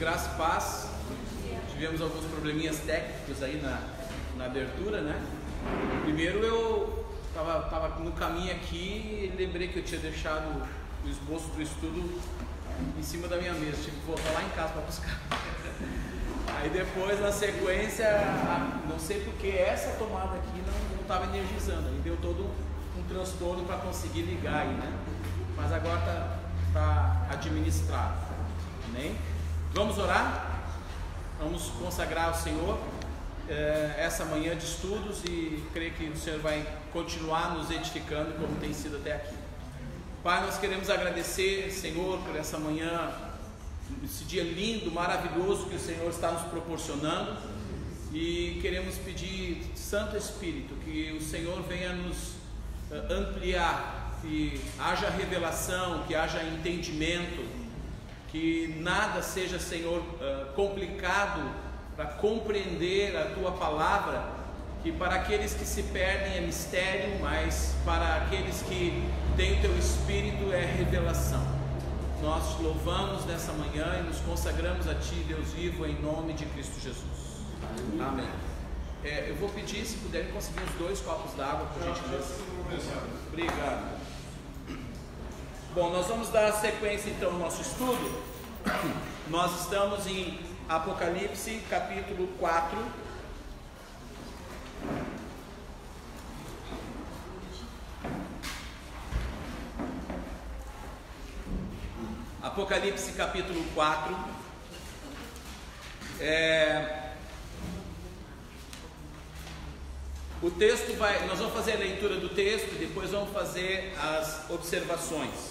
graça e paz. Tivemos alguns probleminhas técnicos aí na abertura, né? Primeiro eu estava no caminho aqui e lembrei que eu tinha deixado o esboço do estudo em cima da minha mesa, tive que voltar lá em casa para buscar. Aí depois, na sequência, não sei porque essa tomada aqui não estava energizando, aí deu todo um transtorno para conseguir ligar aí, né? Mas agora está administrado. Amém? Vamos orar? Vamos consagrar ao Senhor essa manhã de estudos e creio que o Senhor vai continuar nos edificando como tem sido até aqui. Pai, nós queremos agradecer, Senhor, por essa manhã, esse dia lindo, maravilhoso que o Senhor está nos proporcionando, e queremos pedir, Santo Espírito, que o Senhor venha nos ampliar, que haja revelação, que haja entendimento, que nada seja, Senhor, complicado para compreender a Tua Palavra, que para aqueles que se perdem é mistério, mas para aqueles que têm o Teu Espírito é revelação. Nós te louvamos nessa manhã e nos consagramos a Ti, Deus vivo, em nome de Cristo Jesus. Amém. Eu vou pedir, se puderem conseguir os 2 copos d'água, por gentileza. Obrigado. Bom, nós vamos dar sequência então ao nosso estudo. Nós estamos em Apocalipse capítulo 4. Apocalipse capítulo 4. O texto nós vamos fazer a leitura do texto e depois vamos fazer as observações.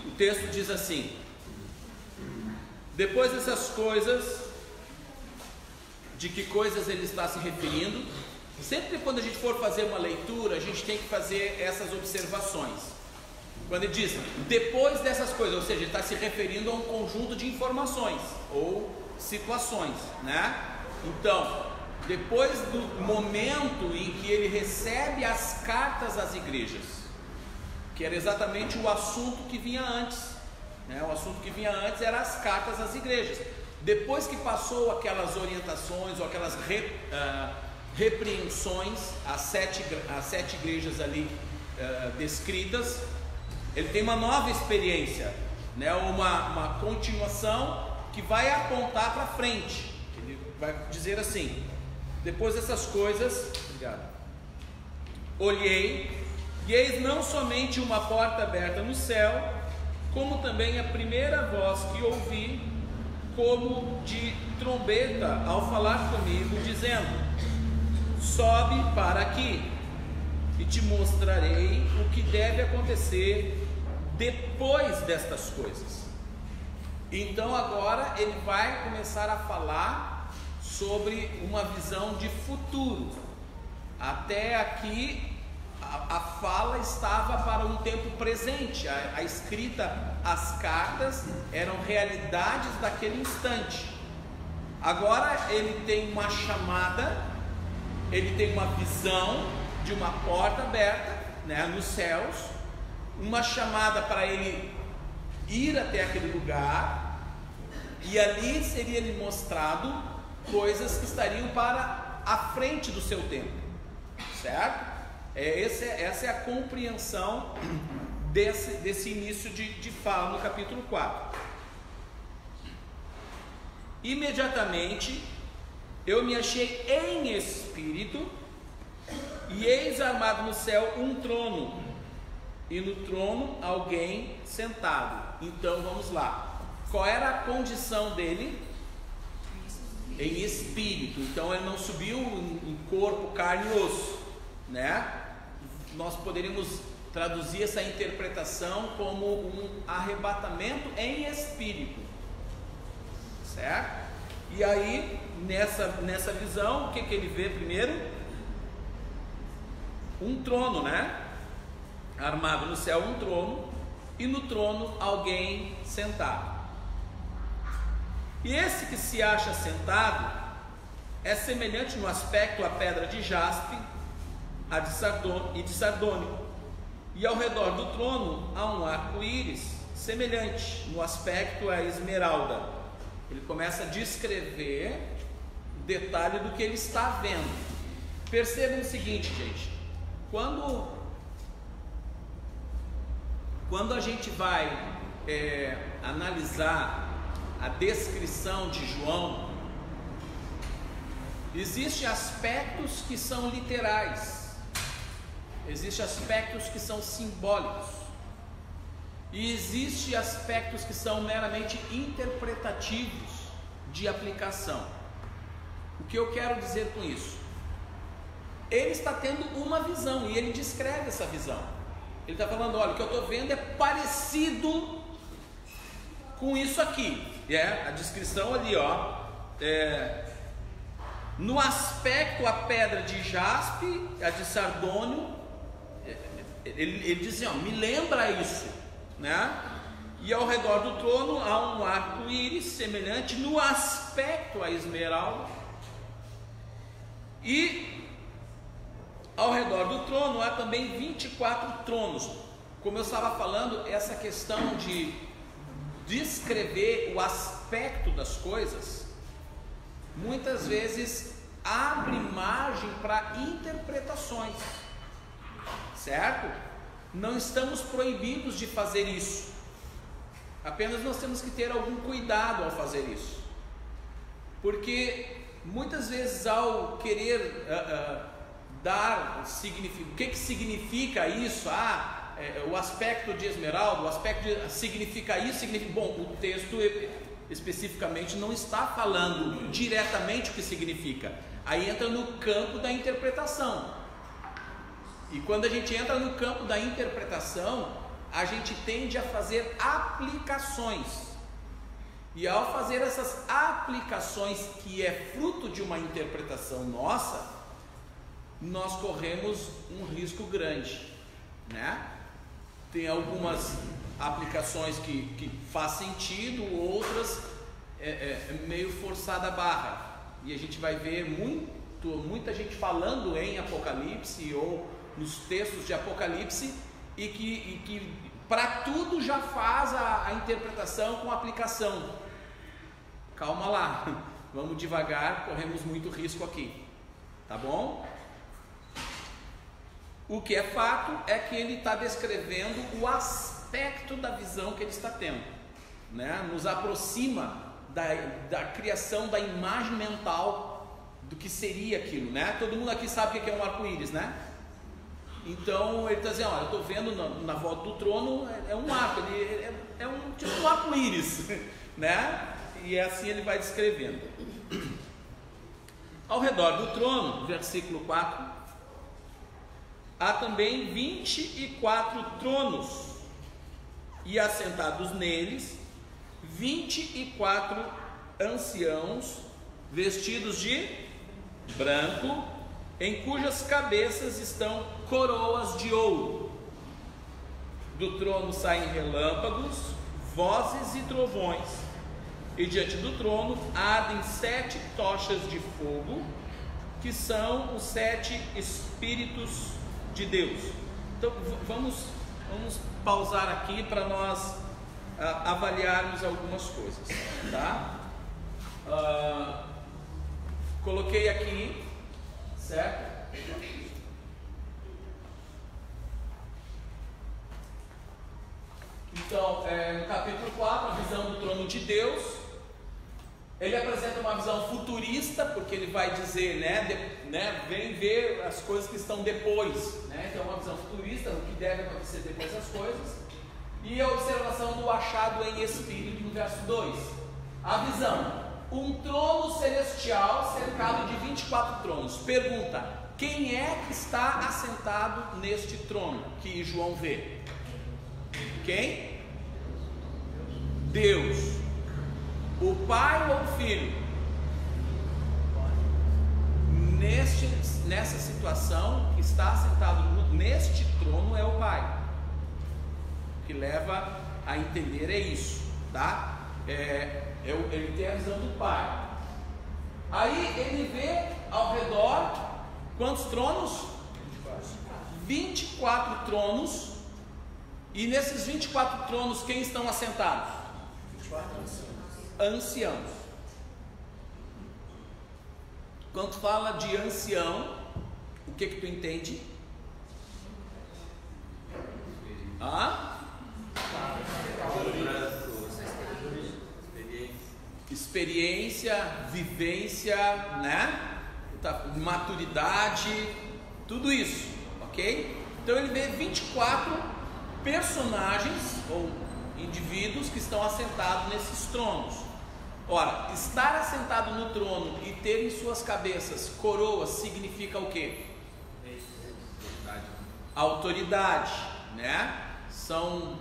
O texto diz assim: depois dessas coisas, de que coisas ele está se referindo? Sempre quando a gente for fazer uma leitura, a gente tem que fazer essas observações. Quando ele diz, depois dessas coisas, ou seja, ele está se referindo a um conjunto de informações ou situações, né? Então, depois do momento em que ele recebe as cartas às igrejas, que era exatamente o assunto que vinha antes, né? O assunto que vinha antes era as cartas às igrejas. Depois que passou aquelas orientações ou aquelas repreensões às sete igrejas ali descritas, ele tem uma nova experiência, né? uma continuação que vai apontar para frente. Ele vai dizer assim: depois dessas coisas, olhei, e eis não somente uma porta aberta no céu, como também a primeira voz que ouvi, como de trombeta, ao falar comigo, dizendo: sobe para aqui, e te mostrarei o que deve acontecer depois destas coisas. Então agora ele vai começar a falar sobre uma visão de futuro. Até aqui a fala estava para um tempo presente, a escrita, as cartas eram realidades daquele instante. Agora ele tem uma chamada, ele tem uma visão de uma porta aberta, né, nos céus, uma chamada para ele ir até aquele lugar, e ali seria lhe mostrado coisas que estariam para a frente do seu tempo, certo? Essa é a compreensão desse início de fala no capítulo 4. Imediatamente eu me achei em espírito, e eis armado no céu um trono, e no trono alguém sentado. Então vamos lá, qual era a condição dele? Em espírito. Então ele não subiu em corpo, carne e osso, né? Nós poderíamos traduzir essa interpretação como um arrebatamento em espírito, certo? E aí nessa visão, o que ele vê primeiro? Um trono, né? Armado no céu um trono, e no trono alguém sentado. E esse que se acha sentado é semelhante no aspecto à pedra de jaspe e de sardônico, e ao redor do trono há um arco-íris semelhante no aspecto à esmeralda. Ele começa a descrever o detalhe do que ele está vendo. Percebam o seguinte, gente, quando a gente vai analisar a descrição de João, existem aspectos que são literais, existem aspectos que são simbólicos, e existem aspectos que são meramente interpretativos de aplicação. O que eu quero dizer com isso? Ele está tendo uma visão e ele descreve essa visão. Ele está falando, olha, o que eu estou vendo é parecido com isso aqui. A descrição ali, ó, no aspecto a pedra de jaspe, a de sardônio, ele diz assim, ó, me lembra isso, né? E ao redor do trono há um arco-íris semelhante no aspecto a esmeralda, e ao redor do trono há também 24 tronos. Como eu estava falando, essa questão de descrever o aspecto das coisas muitas vezes abre margem para interpretações, certo? Não estamos proibidos de fazer isso, apenas nós temos que ter algum cuidado ao fazer isso, porque muitas vezes ao querer dar significado, o que significa isso? O aspecto de esmeralda, o aspecto de, significa isso, significa... Bom, o texto especificamente não está falando diretamente o que significa. Aí entra no campo da interpretação. E quando a gente entra no campo da interpretação, a gente tende a fazer aplicações. E ao fazer essas aplicações, que é fruto de uma interpretação nossa, nós corremos um risco grande, né? Tem algumas aplicações que faz sentido, outras meio forçada a barra, e a gente vai ver muita gente falando em Apocalipse ou nos textos de Apocalipse, e que para tudo já faz a interpretação com aplicação. Calma lá, vamos devagar, corremos muito risco aqui, tá bom? O que é fato é que ele está descrevendo o aspecto da visão que ele está tendo, né? Nos aproxima da criação da imagem mental do que seria aquilo, né? Todo mundo aqui sabe o que é um arco-íris, né? Então ele está dizendo, olha, eu estou vendo na volta do trono, é um arco, ele é um tipo um arco-íris, né? E assim ele vai descrevendo. Ao redor do trono, versículo 4, há também 24 tronos, e assentados neles 24 anciãos, vestidos de branco, em cujas cabeças estão coroas de ouro. Do trono saem relâmpagos, vozes e trovões, e diante do trono ardem 7 tochas de fogo, que são os 7 Espíritos de Deus. Então vamos pausar aqui para nós avaliarmos algumas coisas, tá? Coloquei aqui, certo? Então, no capítulo 4, a visão do trono de Deus. Ele apresenta uma visão futurista, porque ele vai dizer, vem ver as coisas que estão depois, né? Então, uma visão futurista, o que deve acontecer depois das coisas. E a observação do achado em espírito, no verso 2. A visão: um trono celestial cercado de 24 tronos. Pergunta: quem é que está assentado neste trono que João vê? Quem? Deus. O Pai ou o Filho? Nessa situação, que está assentado neste trono é o Pai. O que leva a entender é isso, tá? Ele tem a visão do Pai. Aí ele vê ao redor quantos tronos? 24 tronos. E nesses 24 tronos, quem estão assentados? 24 anciãos. Quando fala de ancião, o que tu entende? Experiência, vivência, né? Maturidade, tudo isso, ok? Então ele vê 24 personagens ou indivíduos que estão assentados nesses tronos. Ora, estar assentado no trono e ter em suas cabeças coroas significa o quê? Autoridade, né? São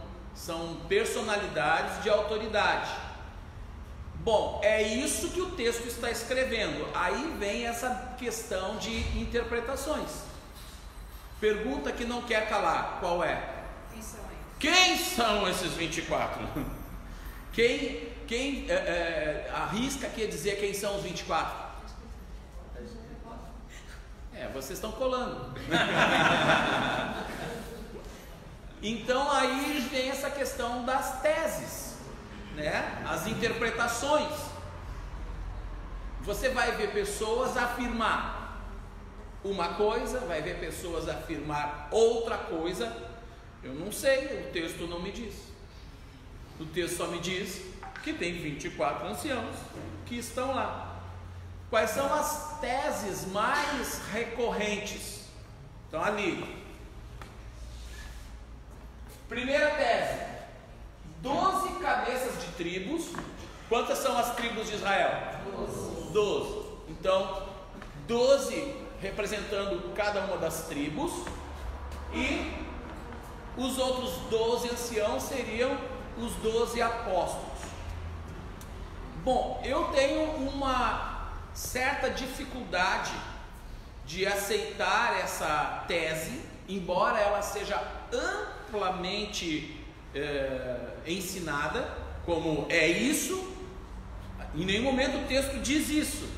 personalidades de autoridade. Bom, é isso que o texto está escrevendo. Aí vem essa questão de interpretações. Pergunta que não quer calar, qual é? Quem são esses 24? Quem arrisca aqui a dizer quem são os 24? Vocês estão colando. Então aí vem essa questão das teses, né? As interpretações. Você vai ver pessoas afirmar uma coisa, vai ver pessoas afirmar outra coisa. Eu não sei, o texto não me diz. O texto só me diz que tem 24 anciãos que estão lá. Quais são as teses mais recorrentes? Então ali, primeira tese: 12 cabeças de tribos. Quantas são as tribos de Israel? 12. Então 12 representando cada uma das tribos, e os outros 12 anciãos seriam os 12 apóstolos. Bom, eu tenho uma certa dificuldade de aceitar essa tese, embora ela seja amplamente ensinada, como é isso. Em nenhum momento o texto diz isso.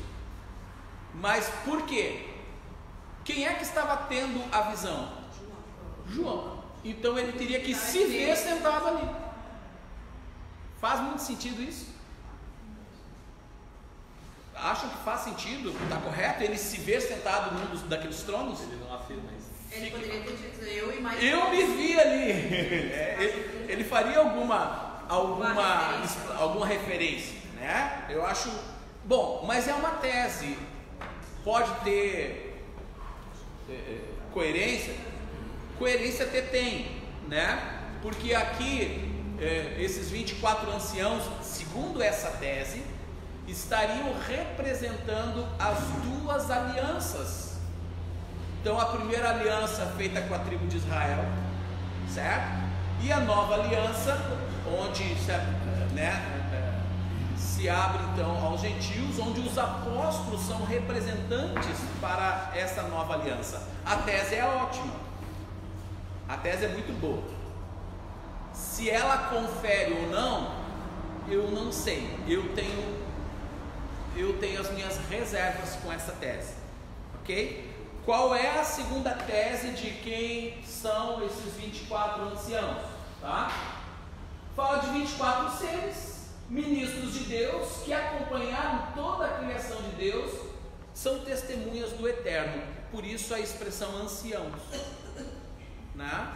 Mas por quê? Quem é que estava tendo a visão? João. Então ele teria que se ver sentado ali. Faz muito sentido isso? Acham que faz sentido? Está correto ele se ver sentado num daqueles tronos? Ele não afirma isso. Ele poderia ter dito, eu imagino. Eu me vi ali. Ele faria alguma referência, né? Eu acho bom, mas é uma tese. Pode ter coerência? Coerência até tem, né? Porque aqui esses 24 anciãos, segundo essa tese, estariam representando as duas alianças. Então a primeira aliança feita com a tribo de Israel, certo? E a nova aliança, onde se abre então aos gentios, onde os apóstolos são representantes para essa nova aliança. A tese é ótima, a tese é muito boa. Se ela confere ou não, eu não sei. Eu tenho as minhas reservas com essa tese, ok? Qual é a segunda tese de quem são esses 24 anciãos? Tá? Fala de 24 seres, ministros de Deus, que acompanharam toda a criação de Deus, são testemunhas do Eterno, por isso a expressão anciãos, né?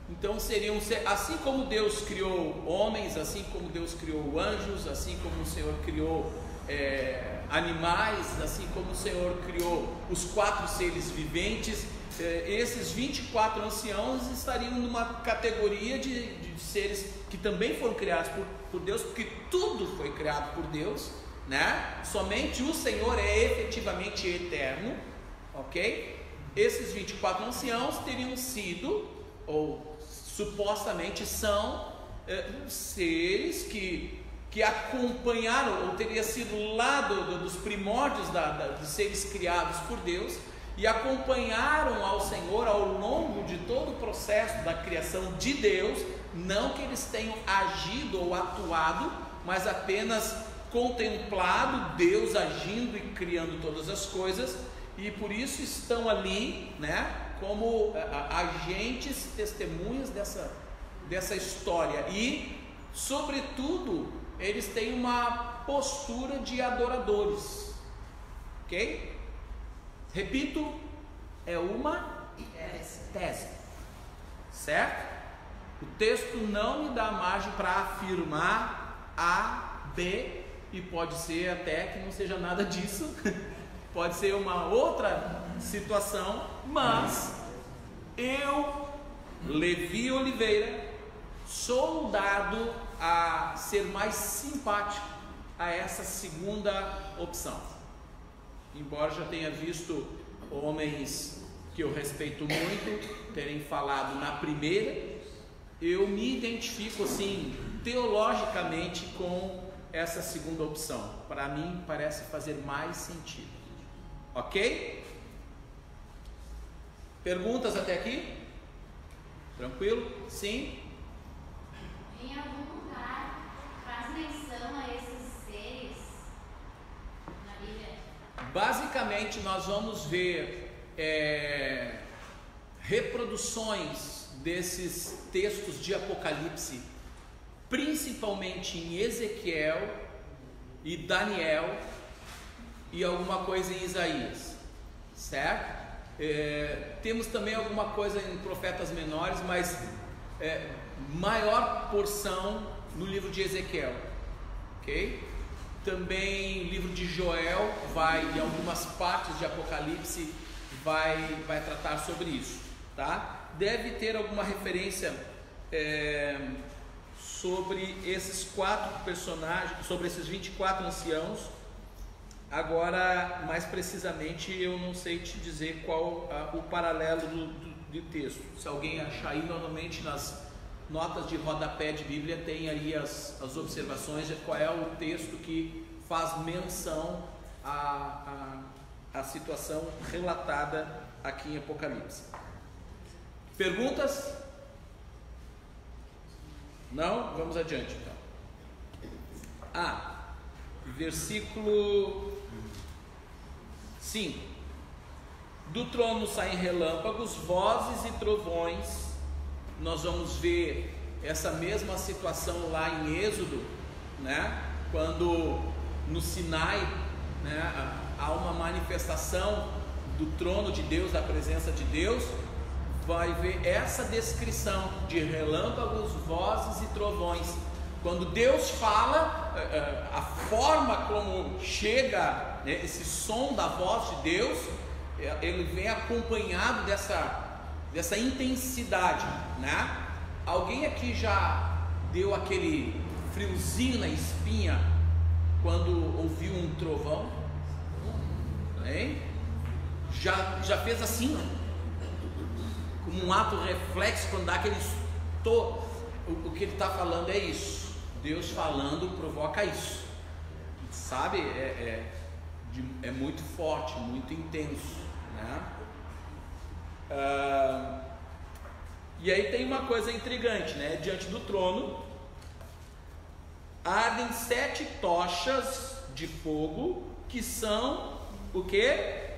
Então seriam, assim como Deus criou homens, assim como Deus criou anjos, assim como o Senhor criou animais, assim como o Senhor criou os 4 seres viventes, esses 24 anciãos estariam numa categoria de seres que também foram criados por Deus, porque tudo foi criado por Deus, né? Somente o Senhor é efetivamente eterno, ok? Esses 24 anciãos teriam sido, ou supostamente são, seres que acompanharam, ou teria sido lá dos primórdios dos seres criados por Deus, e acompanharam ao Senhor ao longo de todo o processo da criação de Deus. Não que eles tenham agido ou atuado, mas apenas contemplado Deus agindo e criando todas as coisas, e por isso estão ali, né, como agentes, testemunhas dessa história. E sobretudo eles têm uma postura de adoradores, ok? Repito, é uma tese, certo? O texto não me dá margem para afirmar A, B, e pode ser até que não seja nada disso, pode ser uma outra situação, mas eu, Levi Oliveira, sou dado a ser mais simpático a essa segunda opção. Embora já tenha visto homens que eu respeito muito terem falado na primeira, eu me identifico assim teologicamente com essa segunda opção. Para mim parece fazer mais sentido. Ok? Perguntas até aqui? Tranquilo? Sim? Em algum lugar faz menção a esses seres na Bíblia? Basicamente nós vamos ver reproduções desses textos de Apocalipse, principalmente em Ezequiel e Daniel e alguma coisa em Isaías, certo? Temos também alguma coisa em profetas menores, mas maior porção no livro de Ezequiel, ok? Também o livro de Joel vai, em algumas partes de Apocalipse, vai tratar sobre isso, tá? Deve ter alguma referência sobre esses 4 personagens, sobre esses 24 anciãos. Agora, mais precisamente, eu não sei te dizer qual o paralelo do texto. Se alguém achar aí, normalmente nas notas de rodapé de Bíblia tem aí as observações de qual é o texto que faz menção à situação relatada aqui em Apocalipse. Perguntas? Não? Vamos adiante então. Versículo 5. Do trono saem relâmpagos, vozes e trovões. Nós vamos ver essa mesma situação lá em Êxodo, né? Quando no Sinai, né, há uma manifestação do trono de Deus, da presença de Deus. Vai ver essa descrição de relâmpagos, vozes e trovões. Quando Deus fala, a forma como chega, né, esse som da voz de Deus, ele vem acompanhado dessa intensidade, né? Alguém aqui já deu aquele friozinho na espinha quando ouviu um trovão? Hein? Já fez assim, como um ato reflexo, quando dá aquele o que ele está falando é isso. Deus falando provoca isso, sabe? É muito forte, muito intenso, né? E aí tem uma coisa intrigante, né? Diante do trono ardem 7 tochas de fogo, que são o quê?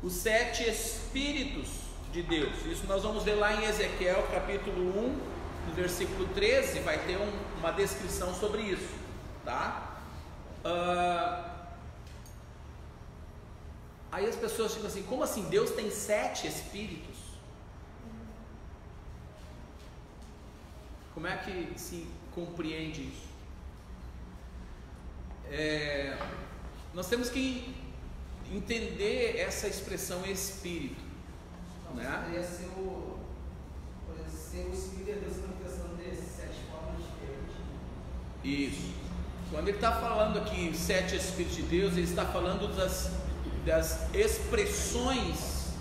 Os 7 Espíritos de Deus. Isso nós vamos ver lá em Ezequiel capítulo 1, no versículo 13, vai ter uma descrição sobre isso, tá? Aí as pessoas ficam assim, como assim? Deus tem 7 Espíritos? Como é que se compreende isso? Nós temos que entender essa expressão Espírito, né? Poderia ser o Espírito de Deus manifestando desses 7 formas diferentes. Isso. Quando ele está falando aqui 7 Espíritos de Deus, ele está falando das expressões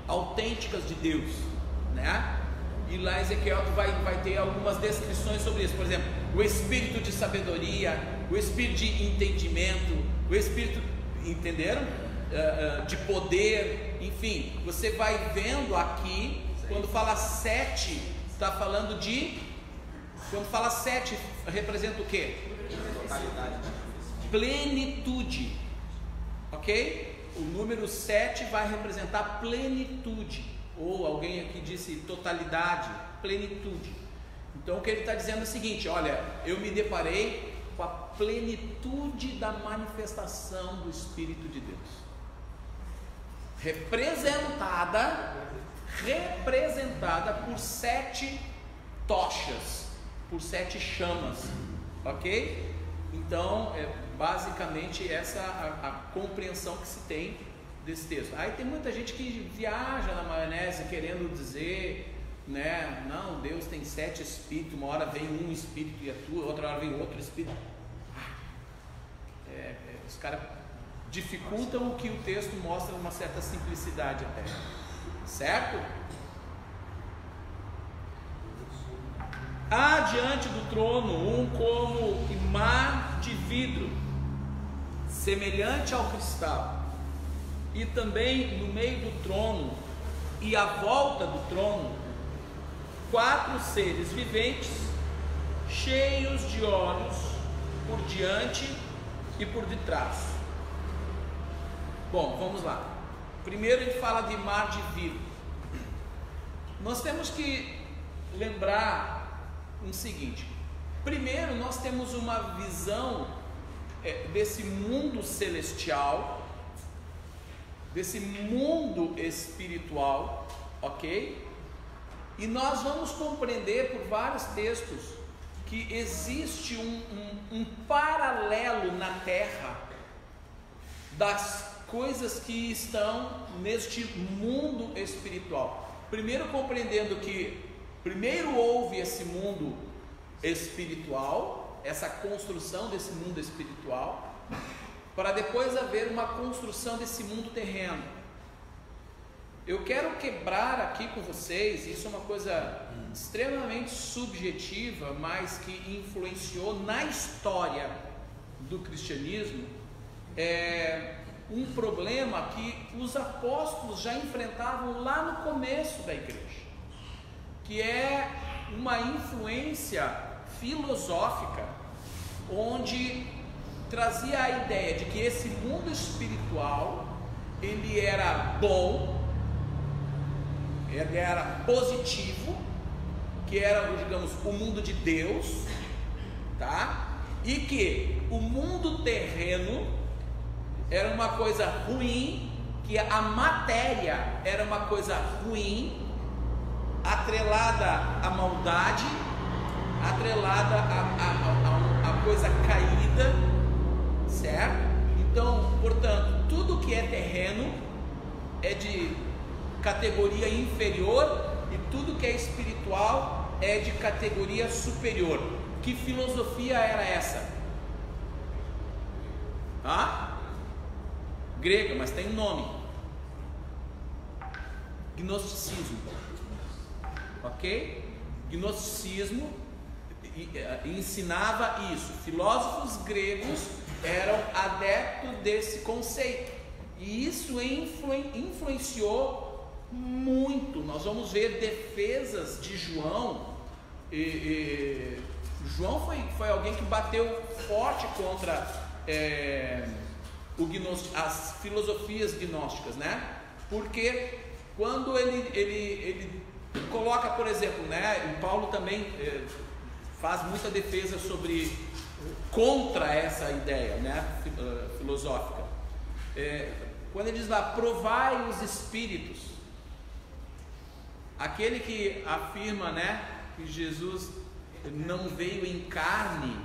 autênticas de Deus, né? E lá em Ezequiel vai ter algumas descrições sobre isso. Por exemplo, o espírito de sabedoria, o espírito de entendimento, o espírito, entenderam? De poder, enfim, você vai vendo aqui, quando fala 7, está falando de, quando fala 7, representa o quê? Plenitude, ok? O número 7 vai representar plenitude, ou alguém aqui disse totalidade, plenitude. Então o que ele está dizendo é o seguinte: olha, eu me deparei com a plenitude da manifestação do Espírito de Deus. representada por 7 tochas, por 7 chamas, ok? Então, basicamente essa a compreensão que se tem desse texto. Aí tem muita gente que viaja na maionese querendo dizer, né, não, Deus tem 7 espíritos, uma hora vem um espírito e atua, outra hora vem outro espírito. Os caras dificultam o que o texto mostra uma certa simplicidade até, certo? Há diante do trono um como mar de vidro, semelhante ao cristal, e também no meio do trono e à volta do trono 4 seres viventes, cheios de olhos por diante e por detrás. Bom, vamos lá. Primeiro ele fala de mar de vidro. Nós temos que lembrar o seguinte: primeiro nós temos uma visão desse mundo celestial, desse mundo espiritual, ok? E nós vamos compreender por vários textos que existe um paralelo na Terra das coisas que estão neste mundo espiritual. Primeiro compreendendo que primeiro houve esse mundo espiritual, essa construção desse mundo espiritual, para depois haver uma construção desse mundo terreno. Eu quero quebrar aqui com vocês, isso é uma coisa extremamente subjetiva, mas que influenciou na história do cristianismo, um problema que os apóstolos já enfrentavam lá no começo da igreja, que é uma influência filosófica, onde trazia a ideia de que esse mundo espiritual, ele era bom, ele era positivo, que era, digamos, o mundo de Deus, tá? E que o mundo terreno era uma coisa ruim, que a matéria era uma coisa ruim, atrelada à maldade, atrelada a coisa caída, certo? Então, portanto, tudo que é terreno é de categoria inferior e tudo que é espiritual é de categoria superior. Que filosofia era essa? Grega, mas tem um nome: gnosticismo, ok? Gnosticismo ensinava isso. Filósofos gregos eram adeptos desse conceito, e isso influenciou muito. Nós vamos ver defesas de João. João foi alguém que bateu forte contra as filosofias gnósticas, né? Porque quando ele coloca, por exemplo, né, o Paulo também faz muita defesa contra essa ideia, né, filosófica. Quando ele diz lá, provai os espíritos, aquele que afirma, né, que Jesus não veio em carne,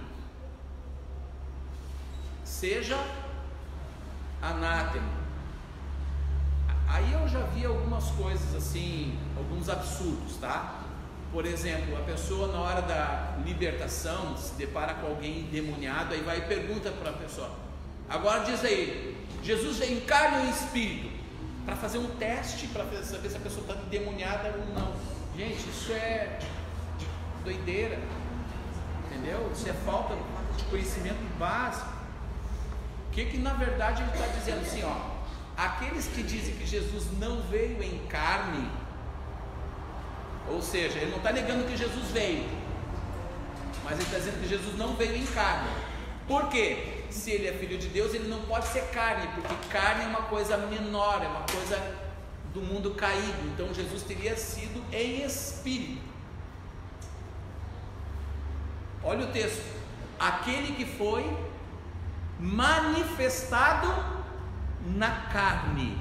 seja anátema. Aí eu já vi algumas coisas assim, alguns absurdos, tá? Por exemplo, a pessoa na hora da libertação se depara com alguém endemoniado, aí vai e pergunta para a pessoa: agora diz aí, Jesus veio em carne ou em espírito? Para fazer um teste, para saber se a pessoa está endemoniada ou não. Gente, isso é doideira, entendeu? Isso é falta de conhecimento básico. O que na verdade ele está dizendo assim, ó? Aqueles que dizem que Jesus não veio em carne, ou seja, ele não está negando que Jesus veio, mas ele está dizendo que Jesus não veio em carne. Por quê? Se ele é filho de Deus, ele não pode ser carne, porque carne é uma coisa menor, é uma coisa do mundo caído. Então Jesus teria sido em espírito. Olha o texto: aquele que foi manifestado na carne.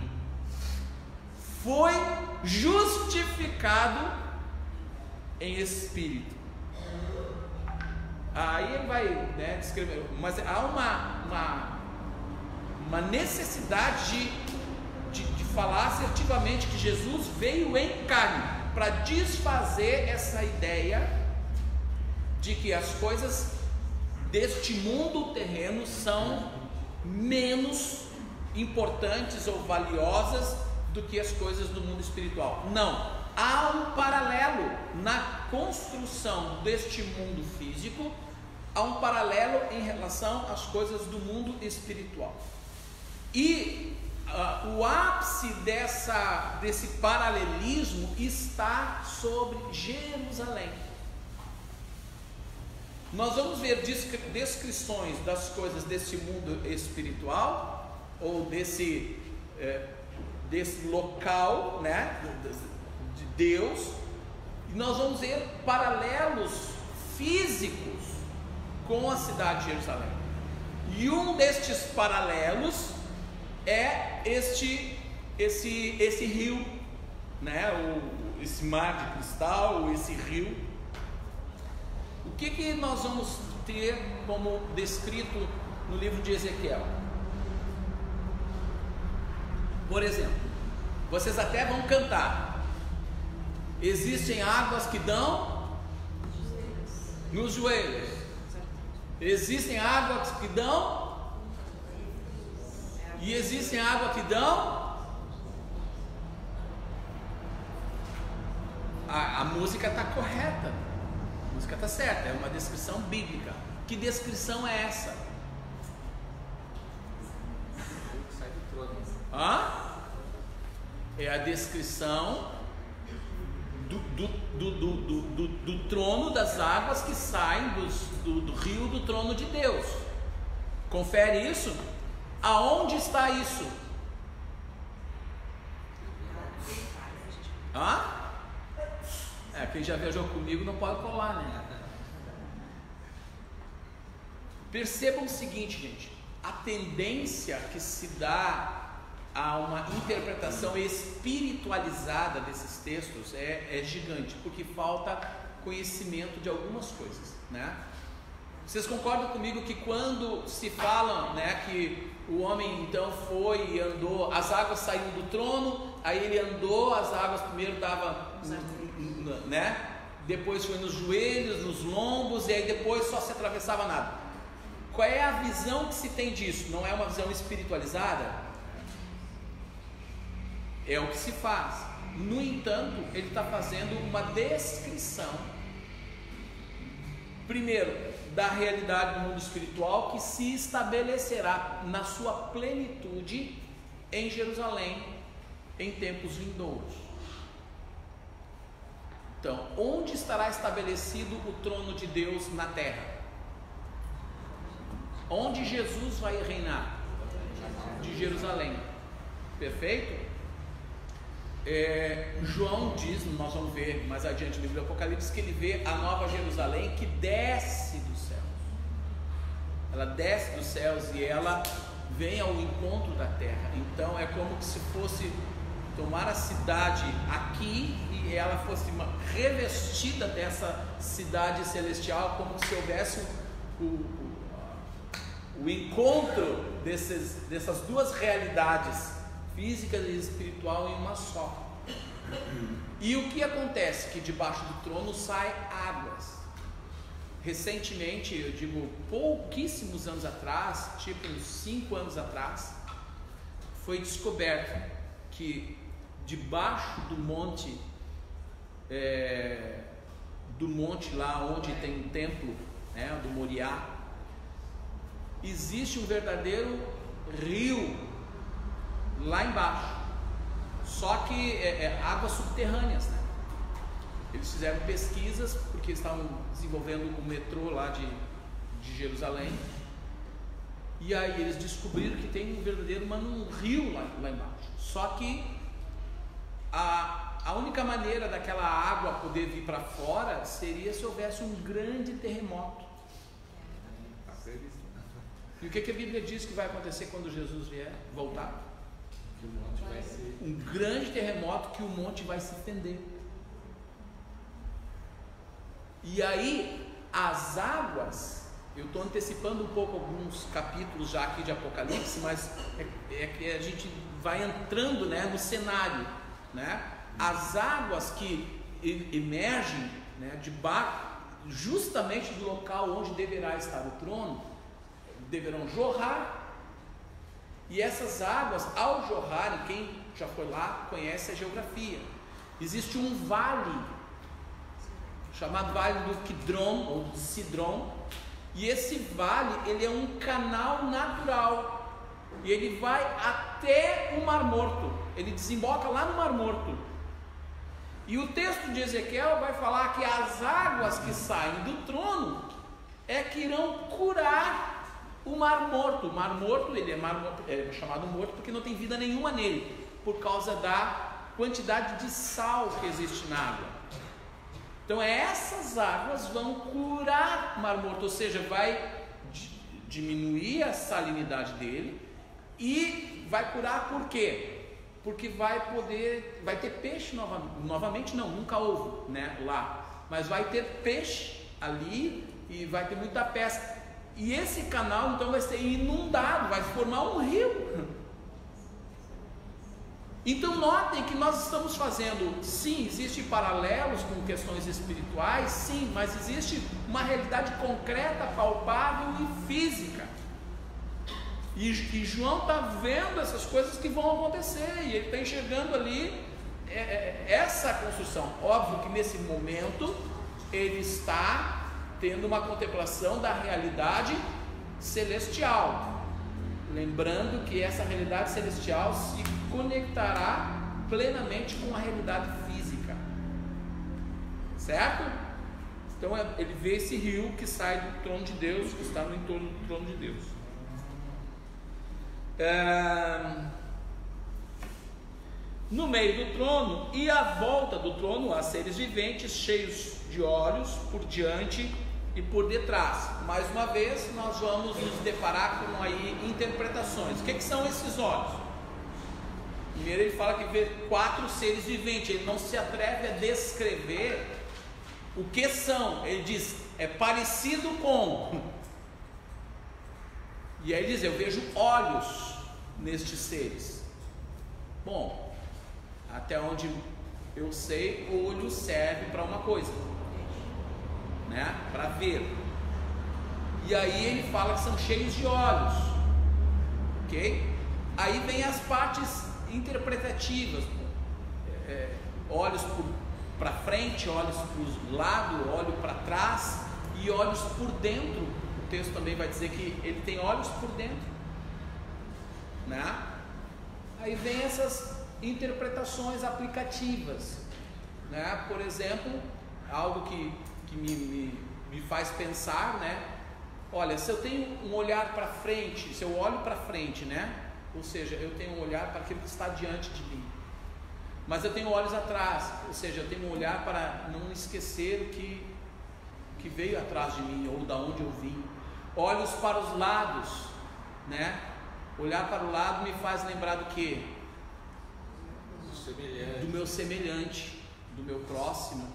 foi justificado em espírito. Aí ele vai, né, descrever, mas há uma necessidade de falar assertivamente que Jesus veio em carne para desfazer essa ideia de que as coisas deste mundo terreno são menos importantes ou valiosas do que as coisas do mundo espiritual. Não, há um paralelo na construção deste mundo físico, há um paralelo em relação às coisas do mundo espiritual. E o ápice desse paralelismo está sobre Jerusalém. Nós vamos ver descrições das coisas desse mundo espiritual, ou desse local, né, de Deus, e nós vamos ver paralelos físicos com a cidade de Jerusalém. E um destes paralelos é esse rio, né, esse mar de cristal, esse rio. O que nós vamos ter como descrito no livro de Ezequiel? Por exemplo, vocês até vão cantar: existem águas que dão nos joelhos, existem águas que dão, e existem águas que dão. A música está correta, a música está certa, é uma descrição bíblica. Que descrição é essa? É a descrição do trono das águas que saem do rio do trono de Deus. Confere isso. Aonde está isso? Quem já viajou comigo não pode colar, né? Percebam o seguinte, gente: a tendência que se dá a uma interpretação espiritualizada desses textos é gigante, porque falta conhecimento de algumas coisas, né? Vocês concordam comigo que quando se fala, né, que o homem então foi e andou, as águas saíram do trono, aí ele andou, as águas primeiro estavam, né, depois foi nos joelhos, nos lombos, e aí depois só se atravessava nada. Qual é a visão que se tem disso? Não é uma visão espiritualizada? É o que se faz. No entanto, ele está fazendo uma descrição, primeiro, da realidade do mundo espiritual, que se estabelecerá na sua plenitude em Jerusalém em tempos vindouros. Então, onde estará estabelecido o trono de Deus na terra? Onde Jesus vai reinar? De Jerusalém. Perfeito? João diz, nós vamos ver mais adiante no livro do Apocalipse, que ele vê a nova Jerusalém que desce dos céus. Ela desce dos céus e ela vem ao encontro da terra. Então é como se fosse tomar a cidade aqui e ela fosse revestida dessa cidade celestial, como se houvesse o encontro dessas duas realidades, física e espiritual, em uma só. E o que acontece? Que debaixo do trono saem águas. Recentemente, eu digo pouquíssimos anos atrás, tipo uns 5 anos atrás, foi descoberto que debaixo do monte lá onde tem o templo, né, do Moriá, existe um verdadeiro rio lá embaixo, só que águas subterrâneas, né? Eles fizeram pesquisas porque estavam desenvolvendo o metrô lá de Jerusalém, e aí eles descobriram que tem um verdadeiro um rio lá embaixo. Só que a única maneira daquela água poder vir para fora seria se houvesse um grande terremoto. E o que a Bíblia diz que vai acontecer quando Jesus vier voltar? Que o monte vai ser... Um grande terremoto que o monte vai se fender. E aí, as águas, eu estou antecipando um pouco alguns capítulos já aqui de Apocalipse, mas é que a gente vai entrando, né, no cenário, né? As águas que emergem, né, justamente do local onde deverá estar o trono, deverão jorrar. E essas águas, ao jorrarem, quem já foi lá conhece a geografia. Existe um vale chamado Vale do Kidron ou do Sidron, e esse vale, ele é um canal natural, e ele vai até o Mar Morto, ele desemboca lá no Mar Morto. E o texto de Ezequiel vai falar que as águas que saem do trono é que irão curar o Mar Morto. O Mar Morto, ele é chamado morto porque não tem vida nenhuma nele, por causa da quantidade de sal que existe na água. Então essas águas vão curar o Mar Morto, ou seja, vai diminuir a salinidade dele e vai curar por quê? Porque vai ter peixe novamente não, nunca houve, né, lá, mas vai ter peixe ali e vai ter muita pesca. E esse canal então vai ser inundado, vai formar um rio. Então notem que nós estamos fazendo, sim, existem paralelos com questões espirituais, sim, mas existe uma realidade concreta, palpável e física. E João está vendo essas coisas que vão acontecer, e ele está enxergando ali essa construção. Óbvio que nesse momento ele está tendo uma contemplação da realidade celestial, lembrando que essa realidade celestial se conectará plenamente com a realidade física, certo? Então ele vê esse rio que sai do trono de Deus, que está no entorno do trono de Deus. No meio do trono e à volta do trono há seres viventes cheios de olhos por diante e por detrás. Mais uma vez nós vamos nos deparar com aí interpretações. O que são esses olhos? Primeiro ele fala que vê 4 seres viventes. Ele não se atreve a descrever o que são. Ele diz, é parecido com. E aí ele diz, eu vejo olhos nestes seres. Bom, até onde eu sei, o olho serve para uma coisa, né? Para ver. E aí ele fala que são cheios de olhos, ok? Aí vem as partes interpretativas, olhos para frente, olhos para o lado, olho para trás e olhos por dentro. O texto também vai dizer que ele tem olhos por dentro, né? Aí vem essas interpretações aplicativas, né? Por exemplo, algo que me faz pensar, né? Olha, se eu tenho um olhar para frente, se eu olho para frente, né? Ou seja, eu tenho um olhar para aquilo que está diante de mim, mas eu tenho olhos atrás, ou seja, eu tenho um olhar para não esquecer o que veio atrás de mim ou da onde eu vim. Olhos para os lados, né? Olhar para o lado me faz lembrar do quê? Do meu semelhante, do meu próximo,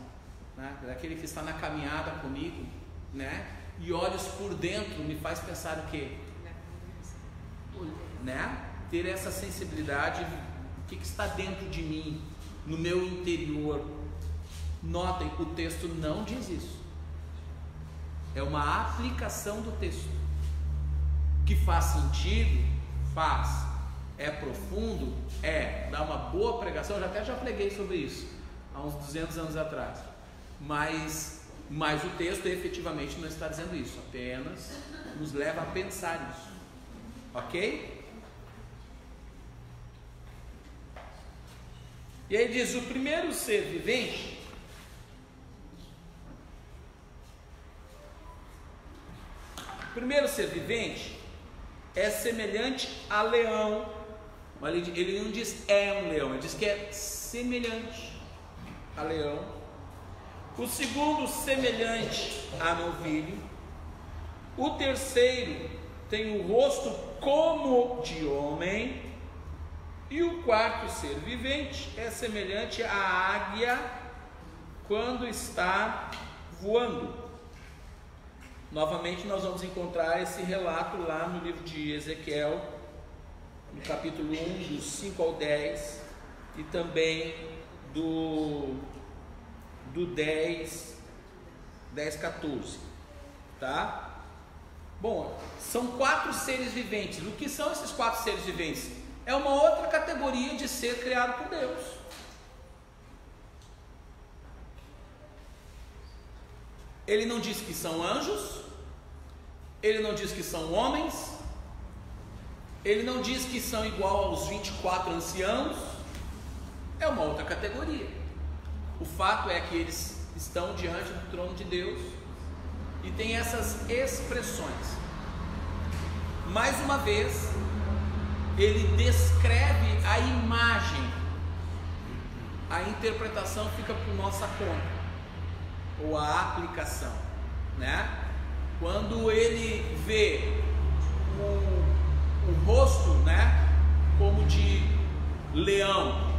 né? Daquele que está na caminhada comigo, né? E olhos por dentro me faz pensar o quê? Né? Ter essa sensibilidade, o que está dentro de mim, no meu interior. Notem, o texto não diz isso. É uma aplicação do texto. Que faz sentido? Faz. É profundo? É. Dá uma boa pregação? Eu já preguei sobre isso há uns 200 anos atrás. Mas o texto efetivamente não está dizendo isso, apenas nos leva a pensar isso. Ok? E aí diz, o primeiro ser vivente é semelhante a leão. Mas ele não diz é um leão, ele diz que é semelhante a leão. O segundo, semelhante a novilho. O terceiro tem o rosto como de homem. E o quarto ser vivente é semelhante à águia quando está voando. Novamente nós vamos encontrar esse relato lá no livro de Ezequiel, no capítulo 1, dos 5 ao 10, e também do 10, 14, tá? Bom, são 4 seres viventes. O que são esses 4 seres viventes? É uma outra categoria de ser criado por Deus. Ele não diz que são anjos, ele não diz que são homens, ele não diz que são igual aos 24 anciãos. É uma outra categoria. O fato é que eles estão diante do trono de Deus e tem essas expressões. Mais uma vez, ele descreve a imagem. A interpretação fica por nossa conta, ou a aplicação, né? Quando ele vê o rosto, né, como de leão,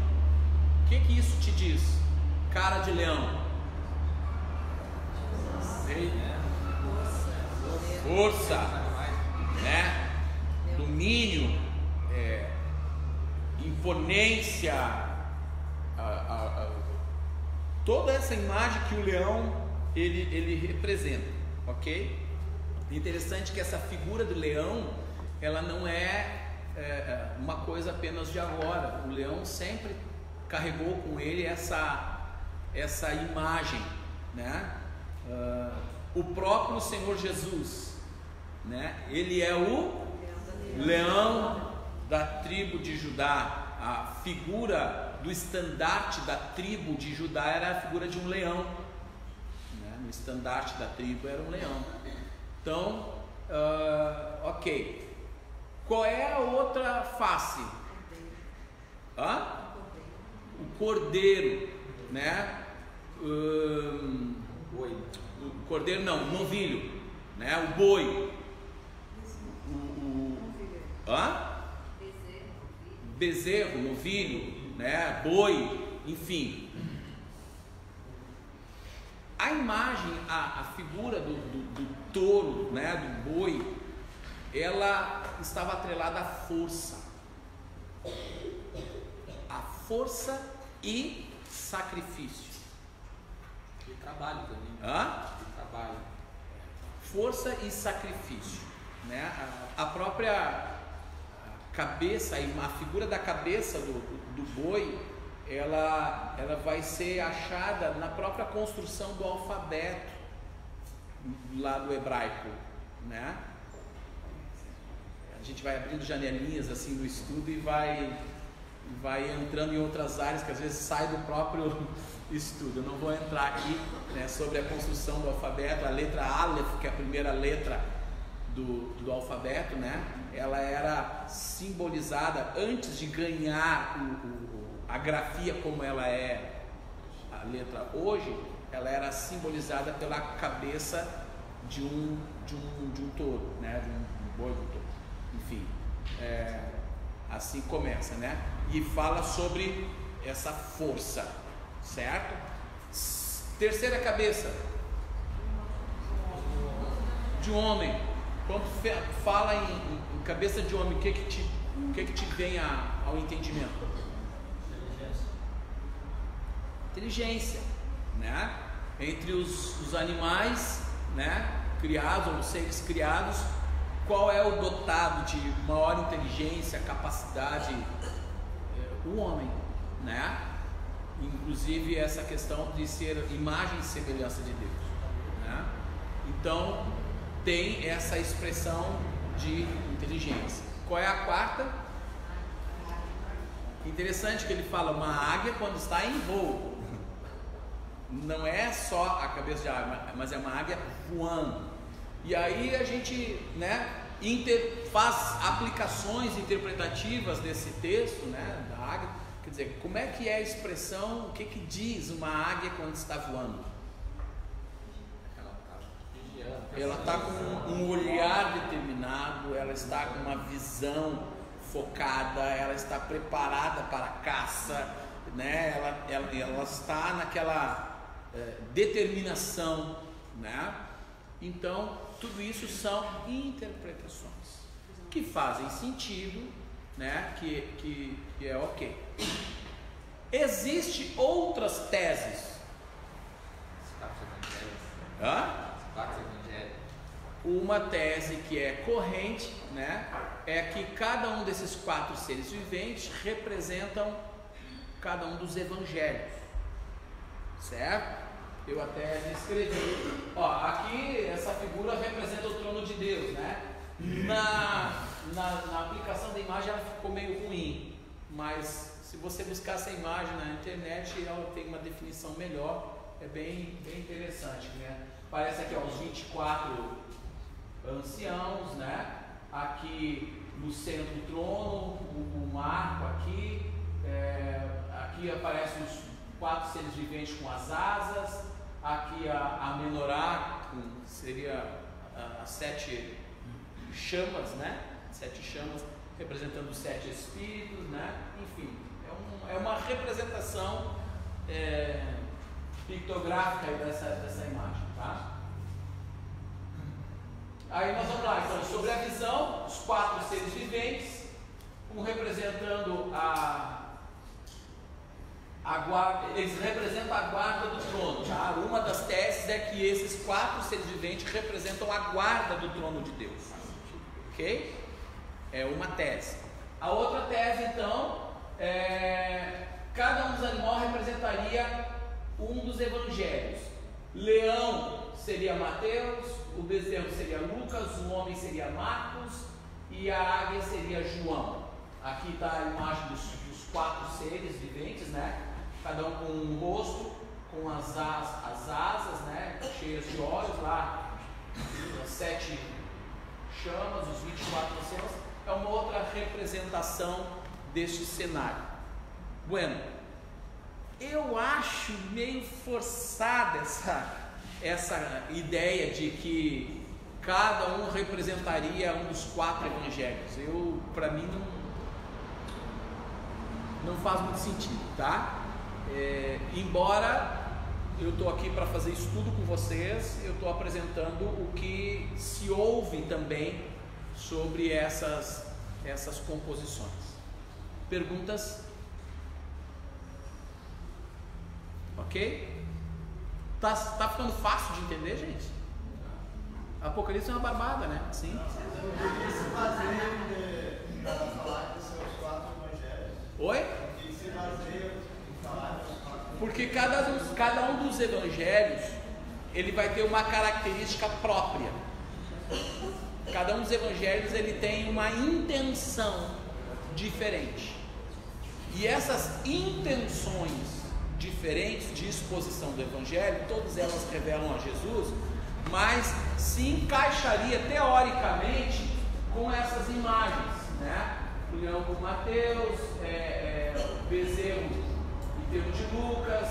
o que isso te diz? Cara de leão. Força, né? Domínio, imponência, toda essa imagem que o leão ele representa, ok? Interessante que essa figura do leão, ela não é uma coisa apenas de agora. O leão sempre carregou com ele essa imagem, né? O próprio Senhor Jesus, né? Ele é o leão da tribo de Judá. A figura do estandarte da tribo de Judá era a figura de um leão, né? No estandarte da tribo era um leão. Então, ok. Qual é a outra face? O cordeiro, né? O cordeiro não, o novilho, né? O boi. Bezerro, novilho, né? Boi, enfim. A imagem, a figura do touro, né? Do boi, ela estava atrelada à força. A força e sacrifício. E trabalho também. E trabalho. Força e sacrifício, né? A própria cabeça, a figura da cabeça do boi, ela vai ser achada na própria construção do alfabeto lá do hebraico, né? A gente vai abrindo janelinhas assim no estudo e vai entrando em outras áreas que às vezes sai do próprio estudo. Eu não vou entrar aqui, né, sobre a construção do alfabeto. A letra Aleph, que é a primeira letra do alfabeto, né? Ela era simbolizada, antes de ganhar a grafia como ela é a letra hoje, ela era simbolizada pela cabeça de um touro, né? De um boi, de um touro. Enfim, assim começa, né? E fala sobre essa força, certo? Terceira cabeça de um homem. Quando fala em cabeça de homem, o que te vem ao entendimento? Inteligência, né? Entre os animais, né, criados, ou seres criados, qual é o dotado de maior inteligência, capacidade? O homem, né? Inclusive essa questão de ser imagem e semelhança de Deus, né? Então tem essa expressão de inteligência. Qual é a quarta? Interessante que ele fala uma águia quando está em voo. Não é só a cabeça de águia, mas é uma águia voando. E aí a gente, né, faz aplicações interpretativas desse texto, né, da águia. Quer dizer, como é que é a expressão, o que diz uma águia quando está voando? Ela está com um olhar determinado, ela está com uma visão focada, ela está preparada para a caça, né? Ela está naquela determinação, né? Então, tudo isso são interpretações que fazem sentido, né? Que é ok. Existem outras teses. Uma tese que é corrente, né? É que cada um desses 4 seres viventes representam cada um dos evangelhos, certo? Eu até descrevi. Ó, aqui essa figura representa o trono de Deus, né? Na aplicação da imagem ela ficou meio ruim, mas se você buscar essa imagem na internet ela tem uma definição melhor, é bem interessante, né? Parece aqui ó, os 24 anciãos, né? Aqui no centro do trono, o marco aqui, aqui aparecem os 4 seres viventes com as asas, aqui a menorá, seria as 7 chamas, né? 7 chamas representando os 7 espíritos, né? Enfim, é uma representação pictográfica dessa imagem, tá? Aí nós vamos lá, então, sobre a visão, os 4 seres viventes, um representando eles representam a guarda do trono, tá? Uma das teses é que esses 4 seres viventes representam a guarda do trono de Deus, ok? É uma tese. A outra tese, então, cada um dos animais representaria um dos evangelhos. Leão seria Mateus, o bezerro seria Lucas, o homem seria Marcos e a águia seria João. Aqui está a imagem dos 4 seres viventes, né? Cada um com um rosto, com as asas, né? Cheias de olhos, lá as 7 chamas, os 24 anciãos. É uma outra representação deste cenário. Bueno, eu acho meio forçada essa ideia de que cada um representaria um dos 4 evangelhos. Para mim não faz muito sentido, tá? Embora eu estou aqui para fazer estudo com vocês, eu estou apresentando o que se ouve também sobre essas composições. Perguntas? Ok? Tá ficando fácil de entender, gente? Apocalipse é uma barbada, né? Sim. Se baseia para falar que são os 4 evangelhos. Oi? Que se baseia em falar dos 4 evangelhos. Porque cada um dos evangelhos ele vai ter uma característica própria. Cada um dos evangelhos ele tem uma intenção diferente. E essas intenções diferentes de exposição do evangelho, todas elas revelam a Jesus, mas se encaixaria teoricamente com essas imagens, né? O leão com Mateus, o bezerro em termos de Lucas,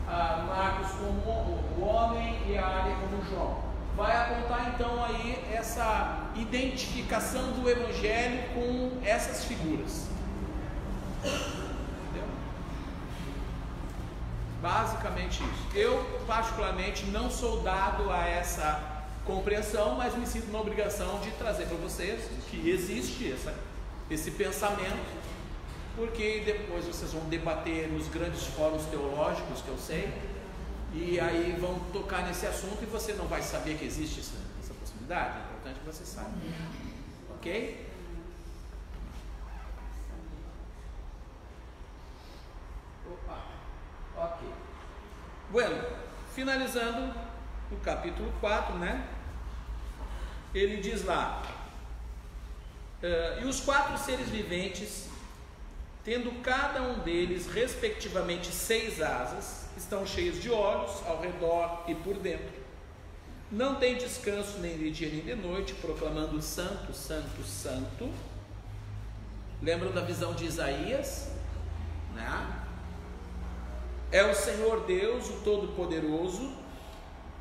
Marcos como o homem e a águia como João. Vai apontar então aí essa identificação do evangelho com essas figuras. Entendeu? Basicamente isso. Eu particularmente não sou dado a essa compreensão, mas me sinto na obrigação de trazer para vocês que existe esse pensamento, porque depois vocês vão debater nos grandes fóruns teológicos que eu sei, e aí vão tocar nesse assunto e você não vai saber que existe essa possibilidade. É importante que você saiba. Ok? Opa. Ok. Bueno, finalizando o capítulo 4, né? Ele diz lá: e os 4 seres viventes, tendo cada um deles respectivamente 6 asas, estão cheios de olhos ao redor e por dentro. Não tem descanso nem de dia nem de noite, proclamando santo, santo, santo. Lembram da visão de Isaías, né? É o Senhor Deus, o Todo-Poderoso,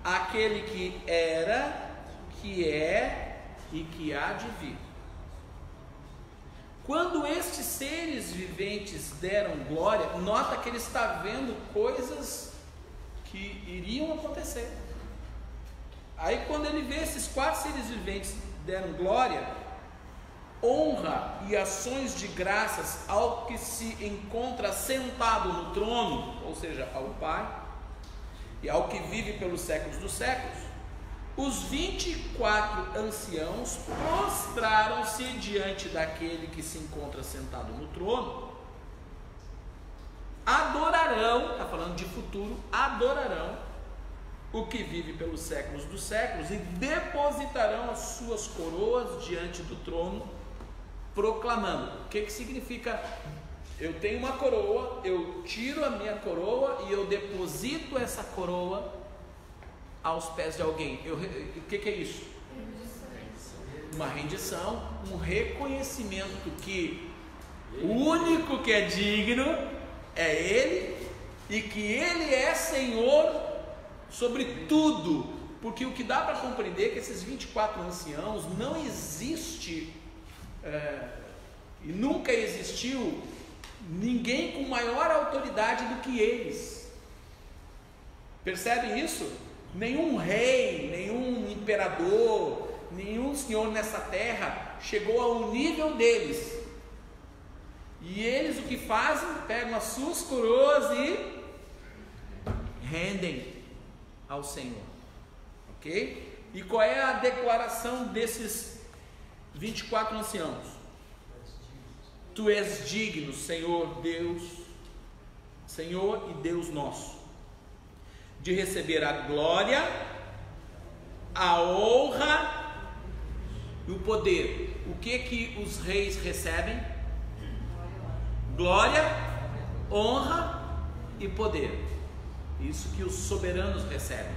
aquele que era, que é e que há de vir. Quando estes seres viventes deram glória, nota que ele está vendo coisas que iriam acontecer. Aí quando ele vê esses 4 seres viventes deram glória, honra e ações de graças ao que se encontra sentado no trono, ou seja, ao Pai, e ao que vive pelos séculos dos séculos, os 24 anciãos prostraram-se diante daquele que se encontra sentado no trono, adorarão, está falando de futuro, adorarão o que vive pelos séculos dos séculos e depositarão as suas coroas diante do trono, proclamando. O que significa? Eu tenho uma coroa, eu tiro a minha coroa e eu deposito essa coroa aos pés de alguém. O que é isso? Uma rendição, um reconhecimento que o único que é digno é Ele e que Ele é Senhor sobre tudo. Porque o que dá para compreender é que esses 24 anciãos não existe e nunca existiu ninguém com maior autoridade do que eles. Percebem isso? Nenhum rei, nenhum imperador, nenhum senhor nessa terra chegou ao nível deles. E eles o que fazem? Pegam as suas coroas e rendem ao Senhor. Ok? E qual é a declaração desses 24 anciãos? Tu és digno, Senhor Deus, Senhor e Deus nosso, de receber a glória, a honra e o poder. O que os reis recebem? Glória, honra e poder. Isso que os soberanos recebem.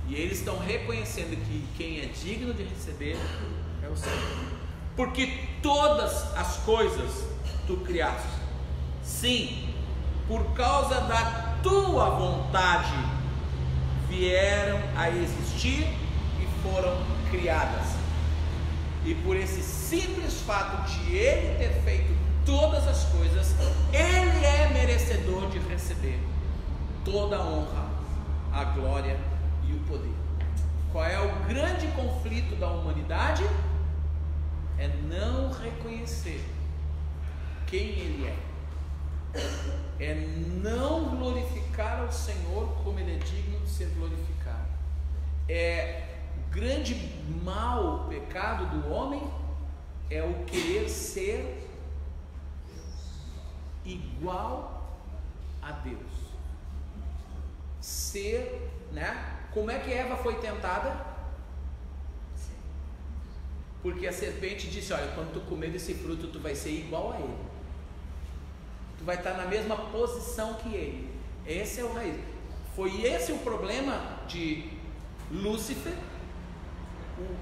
E eles estão reconhecendo que quem é digno de receber é o Senhor. Porque todas as coisas tu criaste. Sim, por causa da tua vontade vieram a existir e foram criadas. E por esse simples fato de Ele ter feito todas as coisas, Ele é merecedor de receber toda a honra, a glória e o poder. Qual é o grande conflito da humanidade? É não reconhecer quem Ele é não glorificar ao Senhor como Ele é digno de ser glorificado. O grande mal, o pecado do homem é o querer ser igual a Deus. Ser, né? Como é que Eva foi tentada? Porque a serpente disse: olha, quando tu comer desse fruto, tu vai ser igual a ele. Tu vai estar na mesma posição que ele. Esse é o raiz. Foi esse o problema de Lúcifer,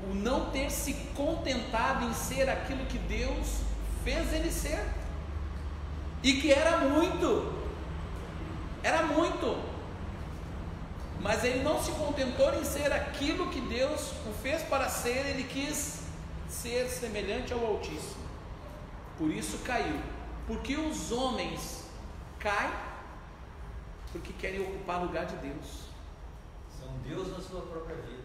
o não ter se contentado em ser aquilo que Deus fez ele ser, e que era muito, mas ele não se contentou em ser aquilo que Deus o fez para ser. Ele quis ser semelhante ao Altíssimo, por isso caiu. Porque os homens caem porque querem ocupar o lugar de Deus. São Deus na sua própria vida.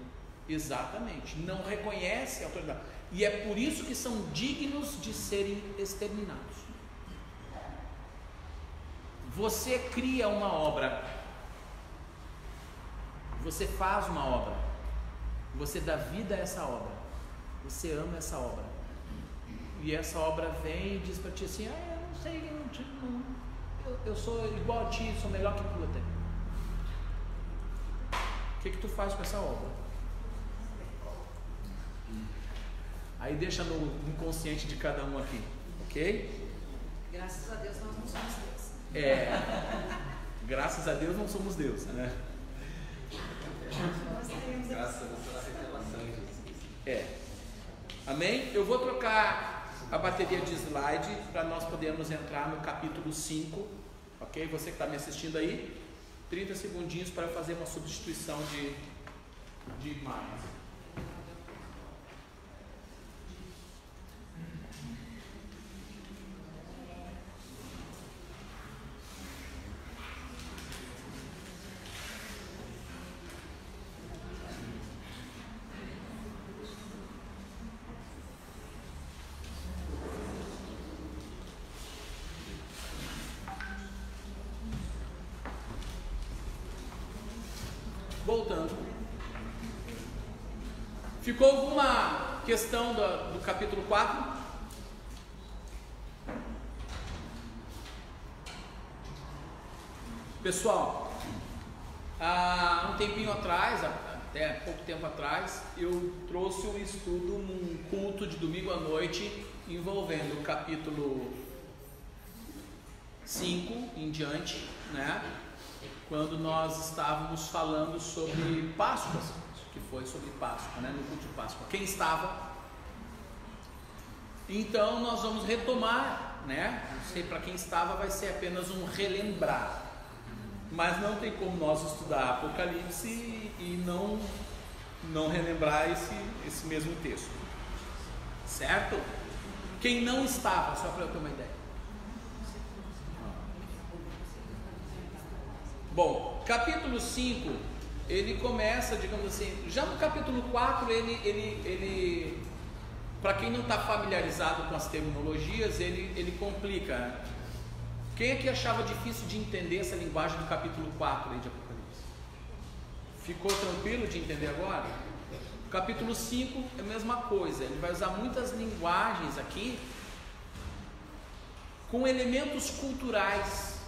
Exatamente, não reconhecem a autoridade, e é por isso que são dignos de serem exterminados. Você cria uma obra, você faz uma obra, você dá vida a essa obra, você ama essa obra, e essa obra vem e diz para ti assim: eu não sei, eu sou igual a ti, sou melhor que tu até. O que tu faz com essa obra? Aí deixa no inconsciente de cada um aqui, ok? Graças a Deus nós não somos Deus. Graças a Deus não somos Deus, né? Graças a Deus pela revelação. Amém? Eu vou trocar a bateria de slide para nós podermos entrar no capítulo 5, ok? Você que está me assistindo aí, 30 segundinhos para fazer uma substituição de imagens. voltando. Ficou alguma questão do capítulo 4? Pessoal, há um tempinho atrás, até pouco tempo atrás, eu trouxe um estudo num culto de domingo à noite envolvendo o capítulo 5 em diante, né? Quando nós estávamos falando sobre Páscoa, que foi sobre Páscoa, né? No culto de Páscoa. Quem estava? Então nós vamos retomar, né? Não sei, para quem estava vai ser apenas um relembrar. Mas não tem como nós estudar Apocalipse e não relembrar esse mesmo texto. Certo? Quem não estava, só para eu ter uma ideia. Bom, capítulo 5, ele começa, digamos assim, já no capítulo 4, ele para quem não está familiarizado com as terminologias, ele complica, né? Quem é que achava difícil de entender essa linguagem do capítulo 4 aí de Apocalipse? Ficou tranquilo de entender agora? O capítulo 5 é a mesma coisa, ele vai usar muitas linguagens aqui com elementos culturais,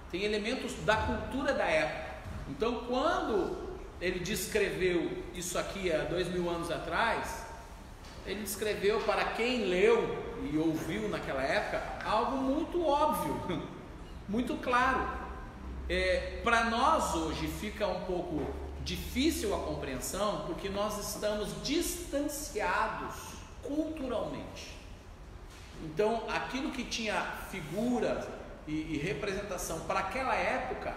tem elementos da cultura da época. Então, quando ele descreveu isso aqui há 2000 anos atrás, ele descreveu para quem leu e ouviu naquela época algo muito óbvio, muito claro. Para nós hoje fica um pouco difícil a compreensão, porque nós estamos distanciados culturalmente. Então, aquilo que tinha figura e representação para aquela época,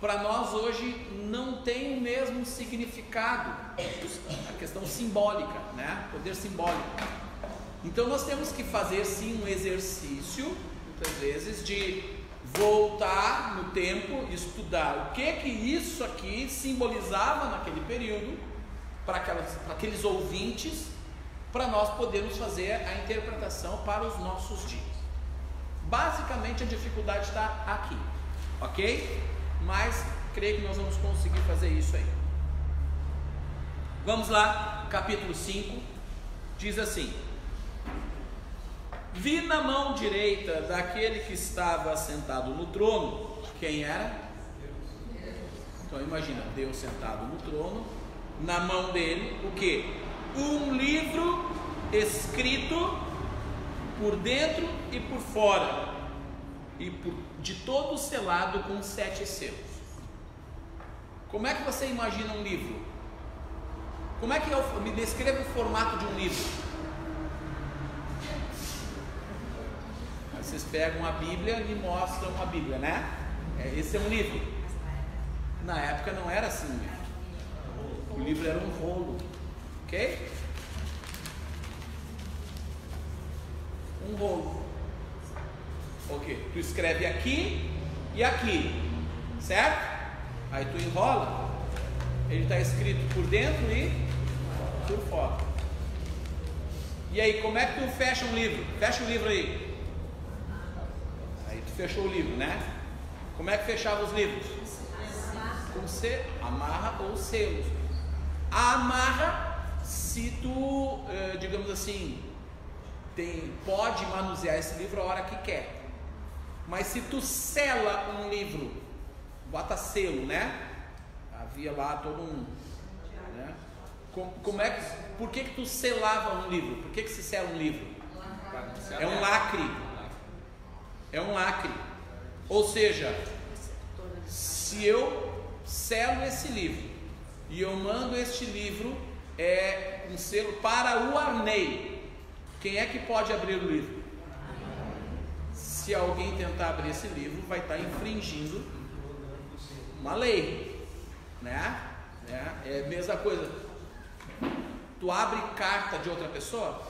para nós hoje não tem o mesmo significado, a questão simbólica, né? Poder simbólico. Então nós temos que fazer sim um exercício, muitas vezes, de voltar no tempo, estudar o que isso aqui simbolizava naquele período, para aqueles ouvintes, para nós podermos fazer a interpretação para os nossos dias. Basicamente a dificuldade está aqui, ok? Mas creio que nós vamos conseguir fazer isso aí. Vamos lá, capítulo 5, diz assim: vi na mão direita daquele que estava sentado no trono. Quem era? Então imagina, Deus sentado no trono, na mão dele, o que? Um livro escrito por dentro e por fora, e de todo selado com 7 selos. Como é que você imagina um livro? Como é que me descreva o formato de um livro? Aí vocês pegam a Bíblia e mostram a Bíblia, né? Esse é um livro. Na época não era assim um livro. O livro era um rolo, ok? Um rolo. Ok, tu escreve aqui e aqui, certo? Aí tu enrola, ele está escrito por dentro e por fora. E aí, como é que tu fecha um livro? Fecha o livro aí. Aí tu fechou o livro, né? Como é que fechava os livros? Com amarra ou selos. A amarra, se tu, digamos assim, pode manusear esse livro a hora que quer. Mas se tu sela um livro, bota selo, né? Havia lá todo um, né? Por que tu selava um livro? Por que se sela um livro? É um lacre. É um lacre. Ou seja, se eu selo esse livro e eu mando este livro, um selo para o Arnei, quem é que pode abrir o livro? Se alguém tentar abrir esse livro, vai estar infringindo uma lei, né? É a mesma coisa. Tu abre carta de outra pessoa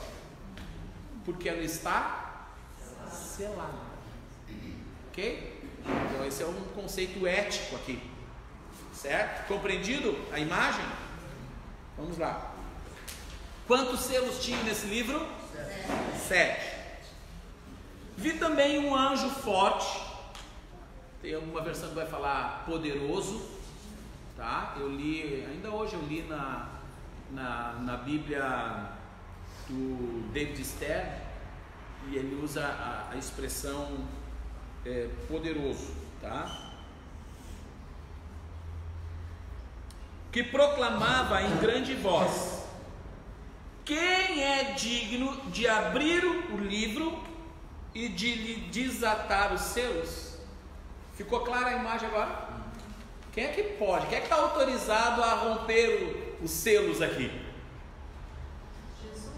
porque ela está selada, ok? Então esse é um conceito ético aqui, certo? Compreendido a imagem? Vamos lá. Quantos selos tinha nesse livro? 7. Vi também um anjo forte. Tem alguma versão que vai falar poderoso. tá? Eu li, ainda hoje eu li na Bíblia do David Stern, e ele usa a expressão poderoso, tá? Que proclamava em grande voz: quem é digno de abrir o livro e de lhe desatar os selos? Ficou clara a imagem agora? Quem é que pode? Quem é que está autorizado a romper os selos aqui? Jesus.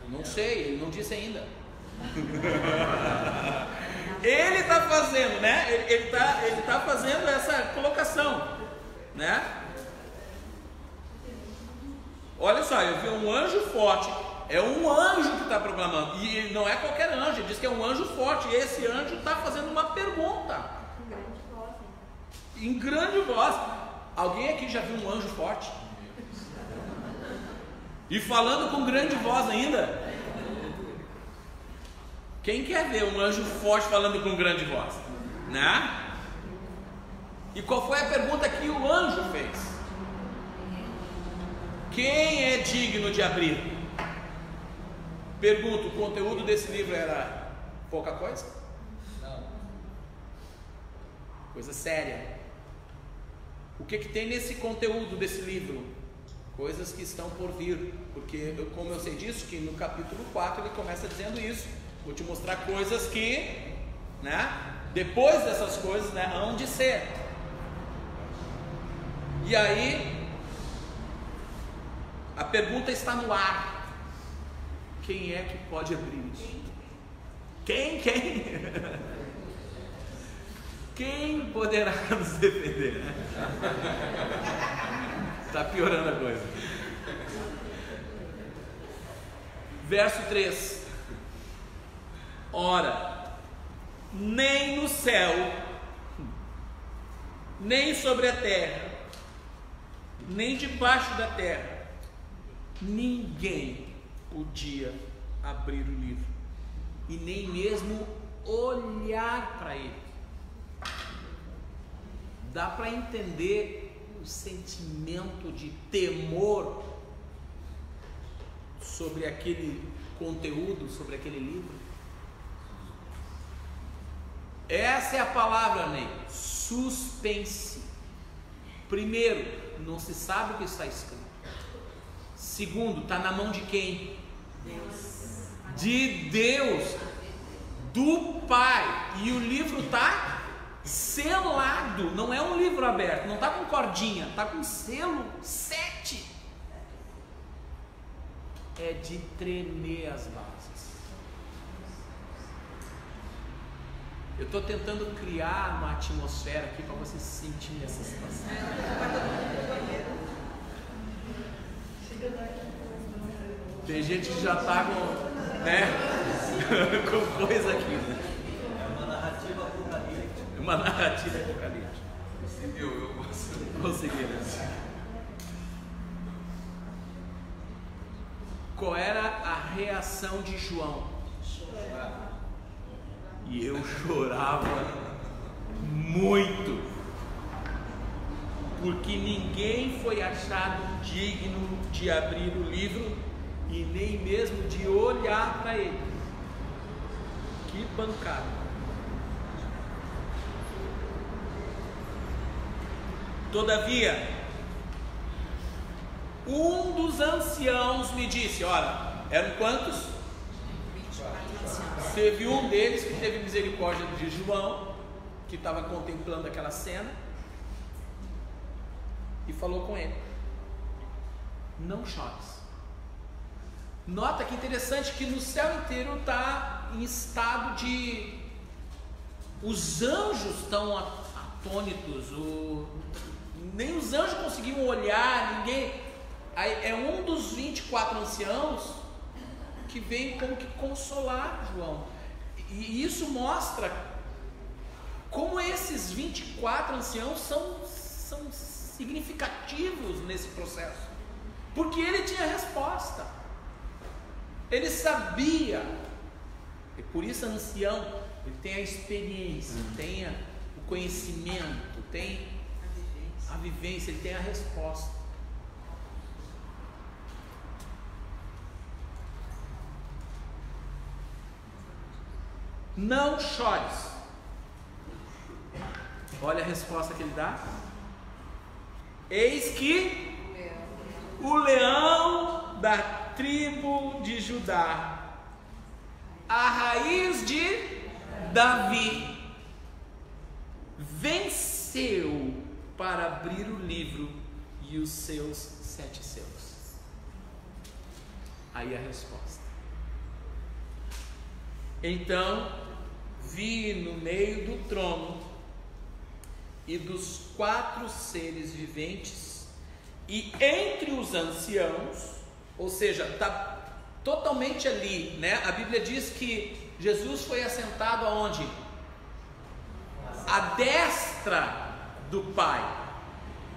Não sei, ele não disse ainda. Ele está fazendo, né? Ele tá fazendo essa colocação, né? Olha só, eu vi um anjo forte. É um anjo que está proclamando. E não é qualquer anjo, ele diz que é um anjo forte. E esse anjo está fazendo uma pergunta. Em grande voz. Alguém aqui já viu um anjo forte? E falando com grande voz ainda? Quem quer ver um anjo forte falando com grande voz? Né? E qual foi a pergunta que o anjo fez? Quem é digno de abrir? Pergunto, o conteúdo desse livro era pouca coisa? Não. Coisa séria. O que tem nesse conteúdo desse livro? Coisas que estão por vir. Porque, como eu sei disso, que no capítulo 4 ele começa dizendo isso. Vou te mostrar coisas que, né, depois dessas coisas, né, hão de ser. E aí, a pergunta está no ar. Quem é que pode abrir isso? Quem? Quem poderá nos defender? Está piorando a coisa. Verso 3. Ora, nem no céu, nem sobre a terra, nem debaixo da terra, ninguém podia abrir o livro e nem mesmo olhar para ele. Dá para entender o sentimento de temor sobre aquele conteúdo, sobre aquele livro? Essa é a palavra, Ney. Suspense. Primeiro, não se sabe o que está escrito. Segundo, está na mão de quem? Deus. De Deus, do Pai. E o livro está selado. Não é um livro aberto, não está com cordinha, está com selo 7. É de tremer as bases. Eu estou tentando criar uma atmosfera aqui para você se sentir nessa situação. Tem gente que já está com, né, com coisa aqui, né? É uma narrativa apocalíptica. É uma narrativa apocalíptica. Conseguiu, eu Consegui, né? Qual era a reação de João? E eu chorava muito, porque ninguém foi achado digno de abrir o livro e nem mesmo de olhar para ele. Que pancada! Todavia, um dos anciãos me disse, olha, eram quantos? Teve um deles que teve misericórdia de João, que estava contemplando aquela cena, e falou com ele: não chores. Nota que interessante que no céu inteiro está em estado de... Os anjos estão atônitos, nem os anjos conseguiam olhar, ninguém... É um dos 24 anciãos que veio como que consolar João. E isso mostra como esses 24 anciãos são significativos nesse processo. Porque ele tinha resposta. Ele sabia. E por isso ancião, ele tem a experiência, tem o conhecimento, tem a vivência, ele tem a resposta. Não chores. Olha a resposta que ele dá. Eis que o leão da tribo de Judá, a raiz de Davi, venceu para abrir o livro e os seus 7 selos. Aí a resposta. Então vi no meio do trono e dos 4 seres viventes e entre os anciãos, ou seja, está totalmente ali, né? A Bíblia diz que Jesus foi assentado aonde? À destra do Pai.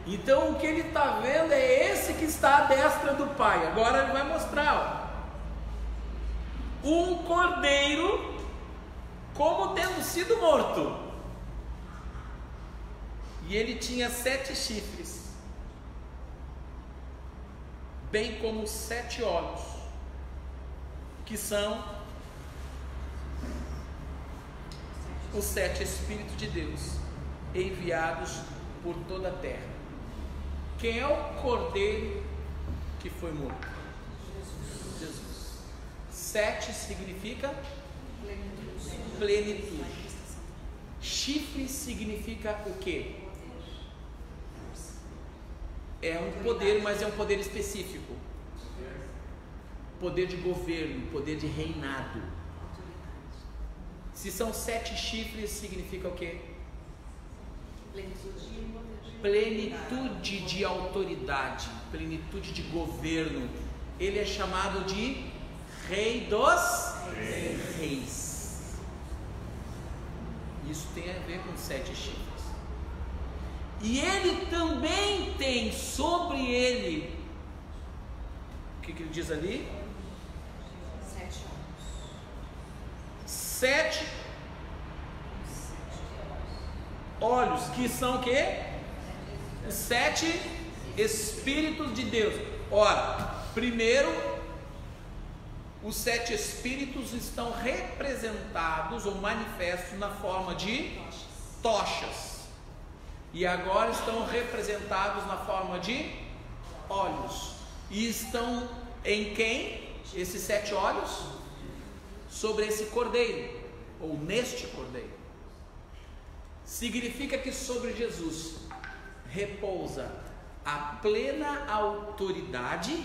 Então o que ele está vendo é esse que está à destra do Pai. Agora ele vai mostrar, ó, um cordeiro como tendo sido morto, e ele tinha 7 chifres, bem como 7 olhos, que são os 7 Espíritos de Deus enviados por toda a terra. Quem é o cordeiro que foi morto? Jesus. 7 significa plenitude. Chifre significa o quê? É um poder, mas é um poder específico. Poder de governo, poder de reinado. Se são 7 chifres, significa o quê? Plenitude de autoridade, plenitude de governo. Ele é chamado de Rei dos Reis. Isso tem a ver com 7 chifres. E ele também tem sobre ele, o que ele diz ali? 7 olhos, que são o quê? 7 Espíritos de Deus. Ora, primeiro, os 7 Espíritos estão representados ou manifestos na forma de tochas. E agora estão representados na forma de olhos. E estão em quem? Esses 7 olhos? Sobre esse cordeiro, ou neste cordeiro. Significa que sobre Jesus repousa a plena autoridade,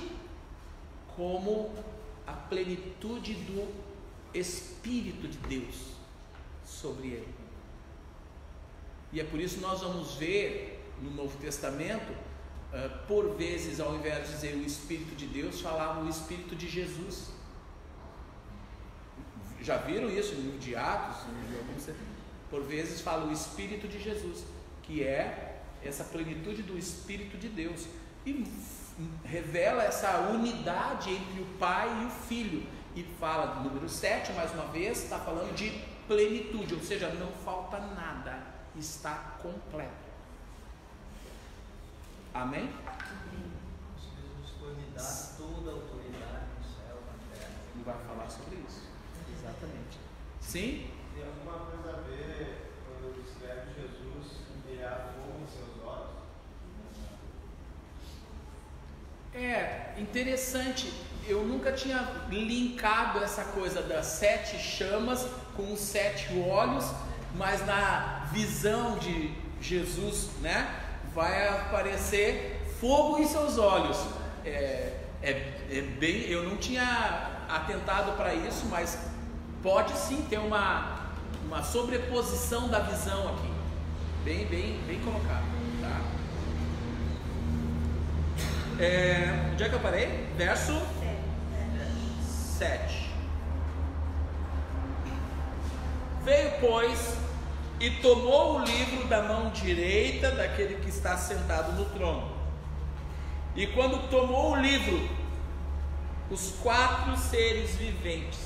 como a plenitude do Espírito de Deus sobre ele. E é por isso que nós vamos ver no Novo Testamento, por vezes, ao invés de dizer o Espírito de Deus, falava o Espírito de Jesus. Já viram isso no livro de Atos? Por vezes fala o Espírito de Jesus, que é essa plenitude do Espírito de Deus, e revela essa unidade entre o Pai e o Filho. E fala do número 7, mais uma vez, está falando de plenitude, ou seja, não falta nada, está completo. Amém? Jesus foi me dar toda a autoridade no céu, na terra. Ele vai falar sobre isso. Exatamente. Sim? Tem alguma coisa a ver quando escreve Jesus enviar fogo em seus olhos? É interessante. Eu nunca tinha linkado essa coisa das 7 chamas com os 7 olhos, mas na visão de Jesus, né, vai aparecer fogo em seus olhos. Bem, eu não tinha atentado para isso, mas pode sim ter uma sobreposição da visão aqui, bem colocado, tá? Onde é que eu parei? Verso 7. Veio, pois, e tomou o livro da mão direita daquele que está sentado no trono. E quando tomou o livro, os 4 seres viventes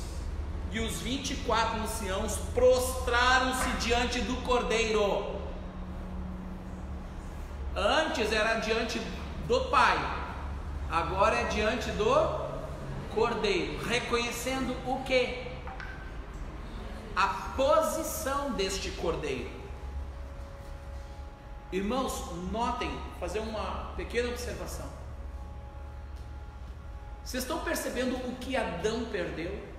e os 24 anciãos prostraram-se diante do Cordeiro. Antes era diante do Pai, agora é diante do Cordeiro, reconhecendo o quê? A posição deste Cordeiro. Irmãos, notem, fazer uma pequena observação. Vocês estão percebendo o que Adão perdeu?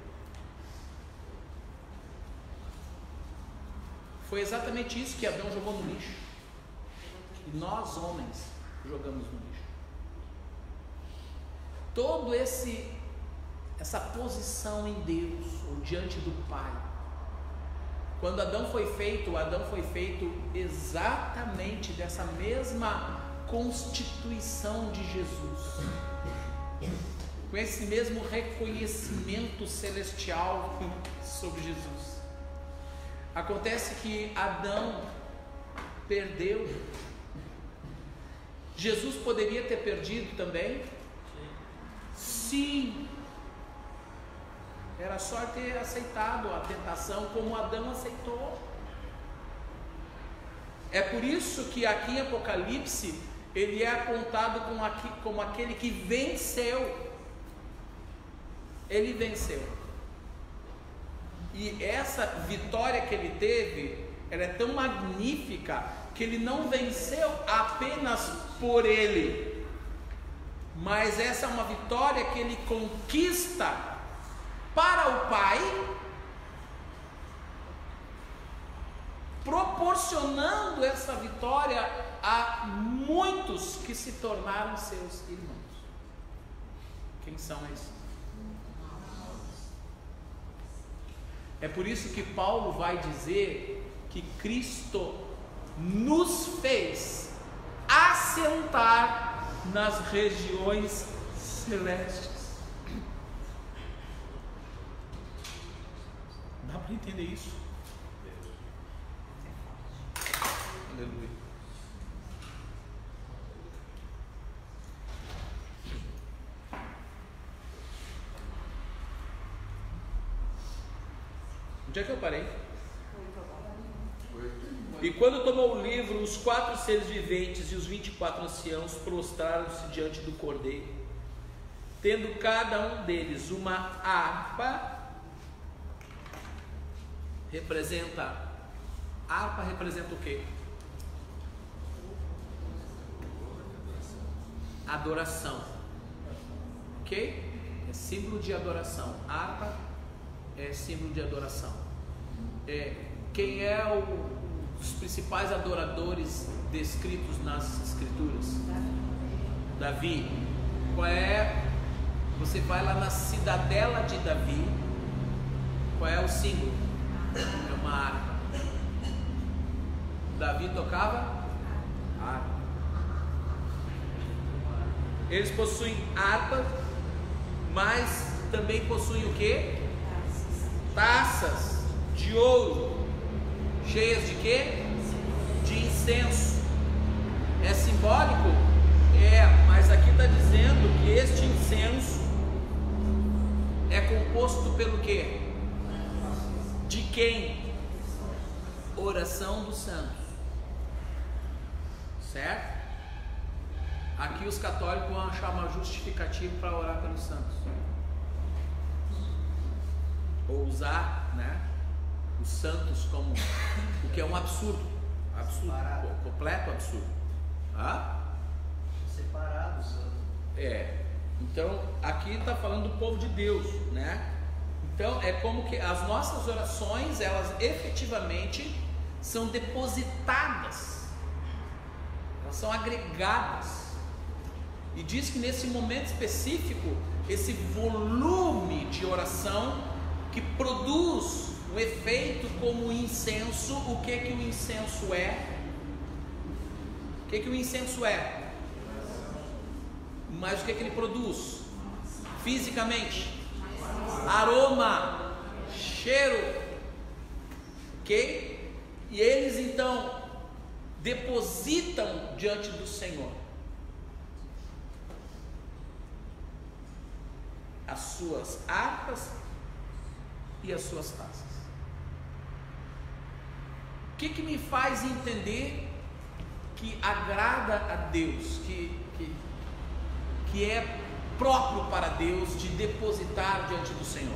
Foi exatamente isso que Adão jogou no lixo. E nós, homens, jogamos no lixo. Todo essa posição em Deus, ou diante do Pai. Quando Adão foi feito exatamente dessa mesma constituição de Jesus, com esse mesmo reconhecimento celestial sobre Jesus. Acontece que Adão perdeu. Jesus poderia ter perdido também? Sim. Era só ter aceitado a tentação como Adão aceitou. É por isso que aqui em Apocalipse ele é apontado como aquele que venceu. Ele venceu. E essa vitória que ele teve, ela é tão magnífica que ele não venceu apenas por ele, mas essa é uma vitória que ele conquista para o Pai, proporcionando essa vitória a muitos que se tornaram seus irmãos. Quem são esses? É por isso que Paulo vai dizer que Cristo nos fez assentar nas regiões celestes. Dá para entender isso? Aleluia. Onde é que eu parei? E quando tomou o livro, os 4 seres viventes e os 24 anciãos prostraram-se diante do Cordeiro, tendo cada um deles uma harpa. Harpa representa o quê? Adoração. Ok? É símbolo de adoração. Harpa é símbolo de adoração. Quem é os principais adoradores descritos nas escrituras? Davi. Qual é? Você vai lá na cidadela de Davi. Qual é o símbolo? É uma harpa. Davi tocava harpa. Eles possuem harpa, mas também possuem o quê? Taças de ouro, cheias de quê? De incenso. É simbólico? Mas aqui está dizendo que este incenso é composto pelo quê? De quem? Oração dos santos. Certo? Aqui os católicos vão achar uma justificativa para orar pelos santos. Ou usar, os santos como o que é um absurdo. Completo absurdo. Separado, santo. Então aqui está falando do povo de Deus, Então é como que as nossas orações, elas efetivamente são depositadas, elas são agregadas. E diz que nesse momento específico, esse volume de oração que produz um efeito como incenso. O que o incenso é? O que o incenso é? Mas o que ele produz? Fisicamente? Aroma, cheiro, ok? E eles então depositam diante do Senhor as suas harpas e as suas taças. O que me faz entender que agrada a Deus, que é próprio para Deus de depositar diante do Senhor?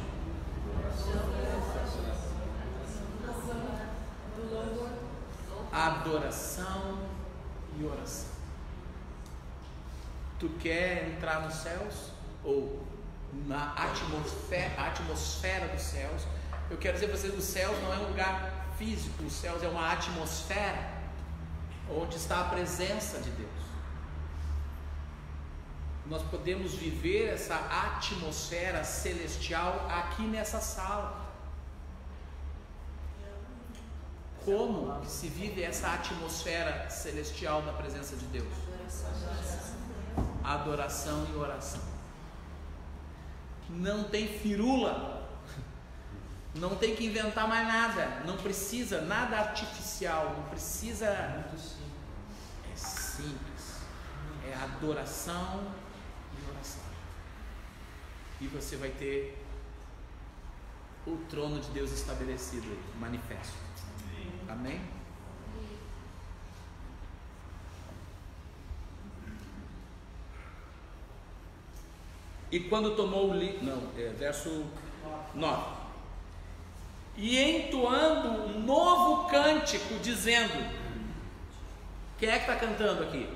Adoração e oração. Tu quer entrar nos céus? Ou na atmosfera dos céus? Eu quero dizer para vocês, os céus não é um lugar físico, os céus é uma atmosfera onde está a presença de Deus. Nós podemos viver essa atmosfera celestial aqui nessa sala. Como que se vive essa atmosfera celestial da presença de Deus? Adoração e oração. Não tem firula, não tem que inventar mais nada, não precisa nada artificial, não precisa. É simples, é adoração e oração. E você vai ter o trono de Deus estabelecido aí, manifesto. Amém? E quando tomou o verso 9. E entoando um novo cântico, dizendo: quem é que está cantando aqui?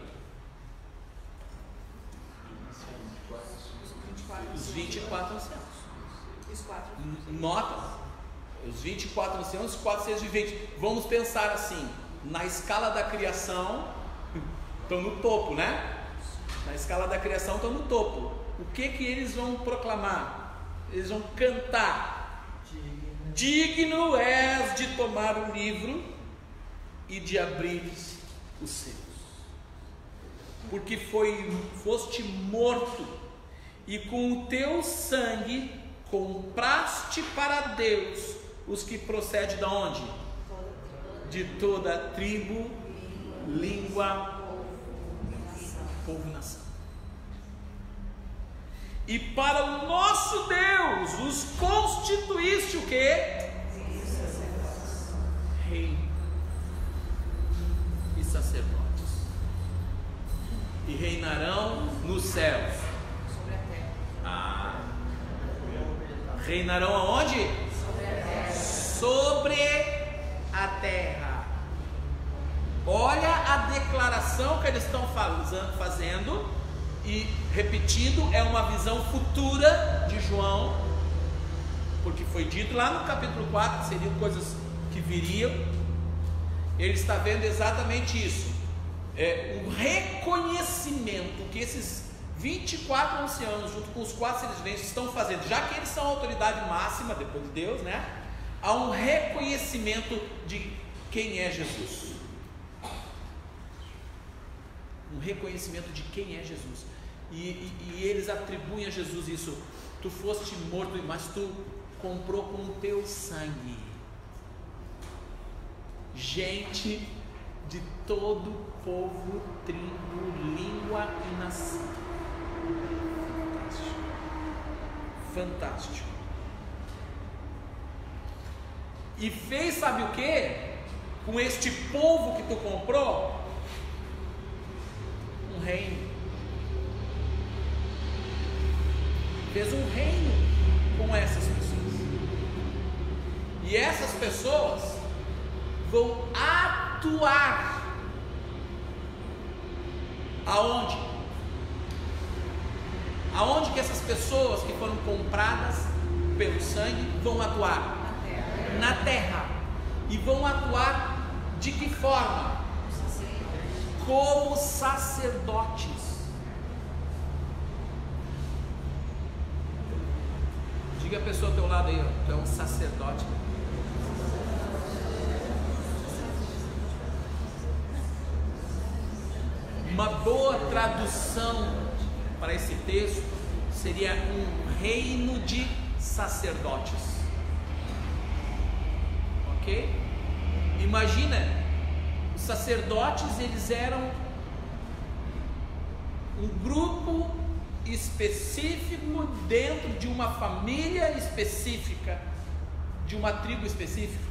Os 24 anciãos. Nota, os 24 anciãos, os 4 seres viventes. Vamos pensar assim, na escala da criação, estão no topo, né? Na escala da criação estão no topo. O que eles vão proclamar? Eles vão cantar: digno és de tomar o livro e de abrir os selos, porque foste morto, e com o teu sangue compraste para Deus os que procedem de onde? De toda a tribo, língua, povo e nação. E para o nosso Deus os constituíste o quê? Reino e sacerdotes. E reinarão nos céus. Sobre a terra. Reinarão aonde? Sobre a terra. Sobre a terra. Olha a declaração que eles estão fazendo. E repetindo, é uma visão futura de João, porque foi dito lá no capítulo 4 que seriam coisas que viriam. Ele está vendo exatamente isso, um reconhecimento que esses 24 anciãos, junto com os 4 seres viventes, estão fazendo, já que eles são a autoridade máxima depois de Deus, né? Há um reconhecimento de quem é Jesus. Um reconhecimento de quem é Jesus. E eles atribuem a Jesus isso: tu foste morto, mas tu comprou com o teu sangue gente de todo povo, tribo, língua e nação. Fantástico. Fantástico. E fez, sabe o que? Com este povo que tu comprou, um reino. Fez um reino com essas pessoas. E essas pessoas vão atuar aonde? Aonde que essas pessoas que foram compradas pelo sangue vão atuar? Na terra. E vão atuar de que forma? Como sacerdotes. Diga a pessoa ao teu lado aí, ó, tu é um sacerdote. Uma boa tradução para esse texto seria um reino de sacerdotes. Ok? Imagina, os sacerdotes, eles eram um grupo específico dentro de uma família específica, de uma tribo específica.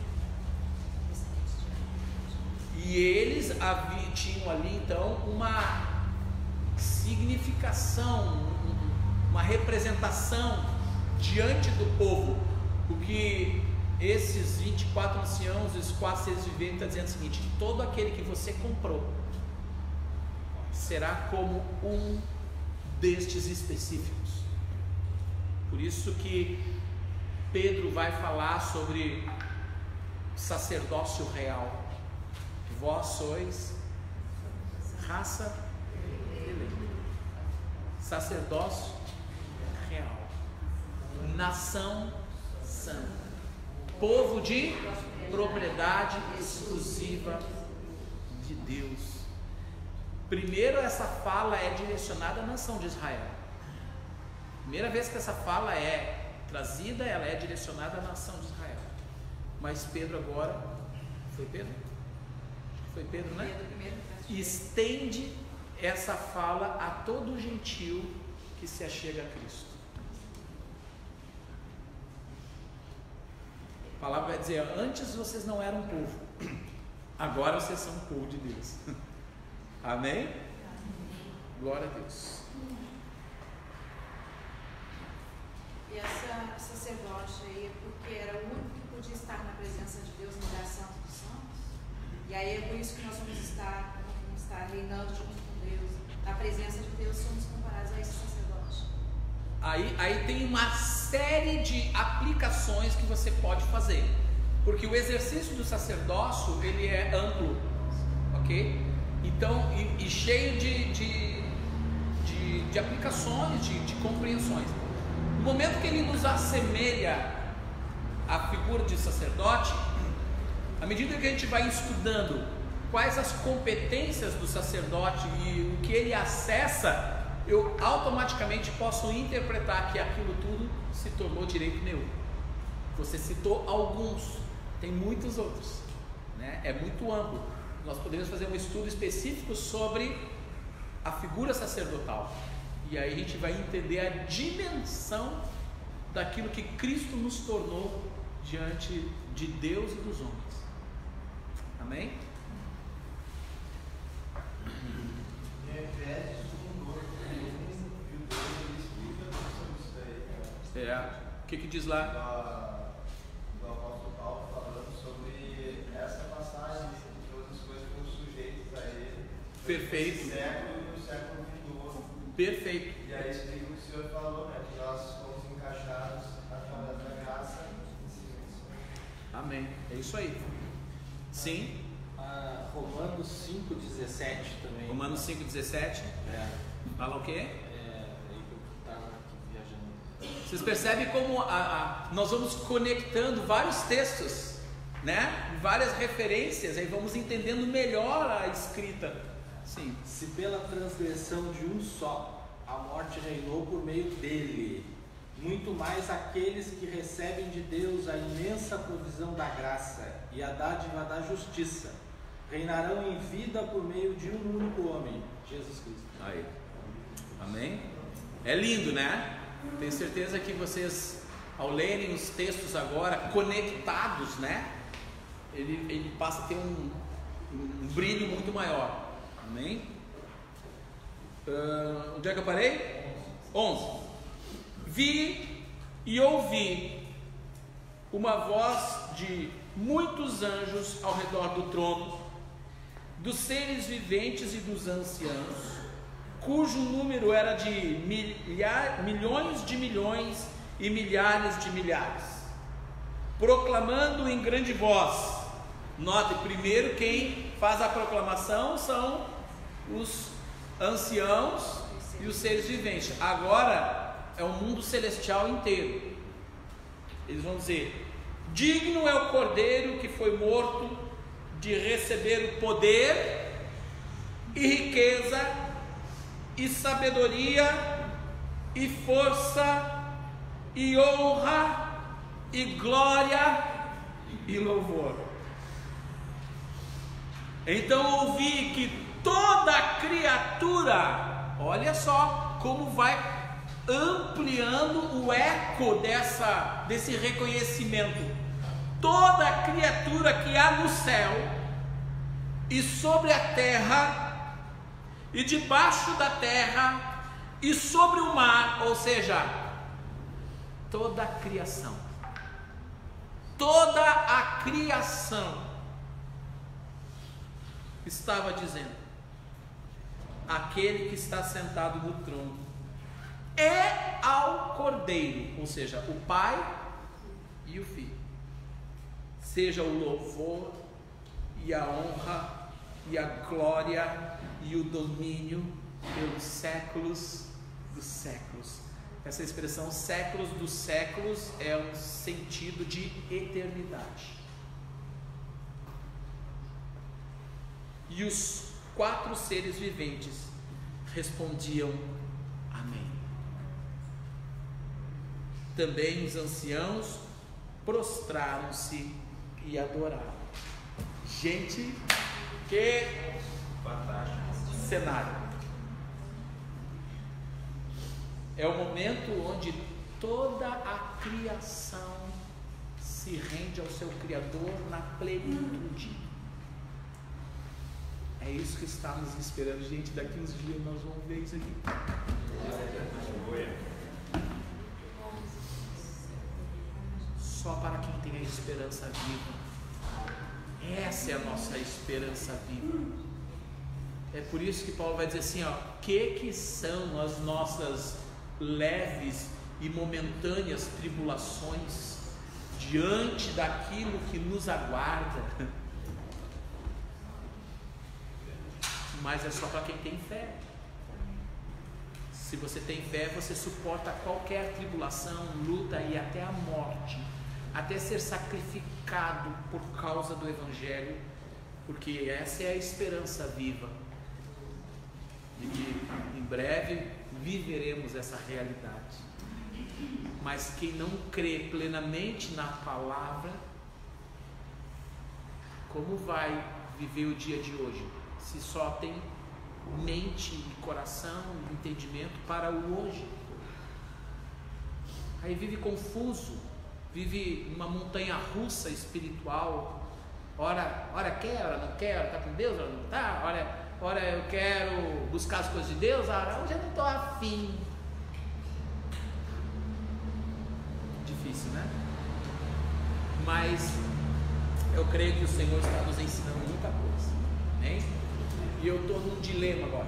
E eles tinham ali então uma significação, uma representação diante do povo, porque esses 24 anciãos, os 4 seres viventes, está dizendo o seguinte: todo aquele que você comprou será como um destes específicos. Por isso que Pedro vai falar sobre sacerdócio real. Vós sois raça eleita, sacerdócio real, nação santa, povo de propriedade exclusiva de Deus. Primeiro, essa fala é direcionada à nação de Israel. Primeira vez que essa fala é trazida, ela é direcionada à nação de Israel. Mas Pedro agora, foi Pedro? Foi Pedro, né? Estende essa fala a todo gentil que se achega a Cristo. A palavra vai dizer: antes vocês não eram povo, agora vocês são povo de Deus. Amém? Glória a Deus. E essa sacerdote aí é porque era o único que podia estar na presença de Deus no lugar santo dos santos. E aí é por isso que nós vamos estar reinando junto com Deus. Na presença de Deus somos comparados a esse sacerdote. Aí tem uma série de aplicações que você pode fazer, porque o exercício do sacerdócio ele é amplo, ok? Então, e cheio de aplicações, de compreensões. No momento que ele nos assemelha à figura de sacerdote, à medida que a gente vai estudando quais as competências do sacerdote e o que ele acessa, eu automaticamente posso interpretar que aquilo tudo se tornou direito meu. Você citou alguns, tem muitos outros, né? É muito amplo. Nós podemos fazer um estudo específico sobre a figura sacerdotal, e aí a gente vai entender a dimensão daquilo que Cristo nos tornou diante de Deus e dos homens. Amém? Em Efésios 1:2, ele explica sobre isso daí. O que diz lá? Do apóstolo Paulo falando sobre essa passagem, que todas as coisas foram sujeitas a ele. Perfeito. No século e no século vindouro. Perfeito. E aí explica o que o senhor falou, né? Que nós fomos encaixados através da graça. Amém. É isso aí. Sim. Romanos 5,17 também. Romanos 5,17. Fala o quê? Aí que eu estava aqui viajando. Vocês percebem como nós vamos conectando vários textos, né? Várias referências, aí vamos entendendo melhor a escrita. Sim. Se pela transgressão de um só a morte reinou por meio dele, muito mais aqueles que recebem de Deus a imensa provisão da graça e a dádiva da justiça reinarão em vida por meio de um único homem, Jesus Cristo. Aí. Amém? É lindo, né? Tenho certeza que vocês, ao lerem os textos agora conectados, né? Ele passa a ter um brilho muito maior. Amém? Onde é que eu parei? 11. Vi e ouvi uma voz de muitos anjos ao redor do trono, dos seres viventes e dos anciãos, cujo número era de milhões de milhões e milhares de milhares, proclamando em grande voz. Note, primeiro quem faz a proclamação são os anciãos e os seres viventes. Agora é o mundo celestial inteiro. Eles vão dizer: digno é o Cordeiro que foi morto de receber o poder e riqueza e sabedoria e força e honra e glória e louvor. Então ouvi que toda criatura, olha só como vai ampliando o eco desse reconhecimento. Toda criatura que há no céu e sobre a terra, e debaixo da terra, e sobre o mar, ou seja, toda a criação. Toda a criação estava dizendo: aquele que está sentado no trono é ao Cordeiro, ou seja, o Pai e o Filho, seja o louvor e a honra e a glória e o domínio pelos séculos dos séculos. Essa expressão séculos dos séculos é um sentido de eternidade. E os 4 seres viventes respondiam amém. Também os anciãos prostraram-se e adoraram. Gente, que fantástico cenário! É o momento onde toda a criação se rende ao seu Criador na plenitude. É isso que está nos esperando, gente. Daqui uns dias nós vamos ver isso aqui. Só para quem tem a esperança viva. Essa é a nossa esperança viva. É por isso que Paulo vai dizer assim, ó: que são as nossas leves e momentâneas tribulações diante daquilo que nos aguarda? Mas é só para quem tem fé. Se você tem fé, você suporta qualquer tribulação, luta e até a morte, até ser sacrificado por causa do Evangelho, porque essa é a esperança viva de que em breve viveremos essa realidade. Mas quem não crê plenamente na palavra, como vai viver o dia de hoje, se só tem mente e coração, entendimento para o hoje? Aí vive confuso, vive uma montanha russa espiritual. Ora quer, ora não quer, ora está com Deus, ora não está, ora eu quero buscar as coisas de Deus, ora hoje eu não estou afim. Difícil, né? Mas eu creio que o Senhor está nos ensinando muita coisa, amém? E eu estou num dilema agora.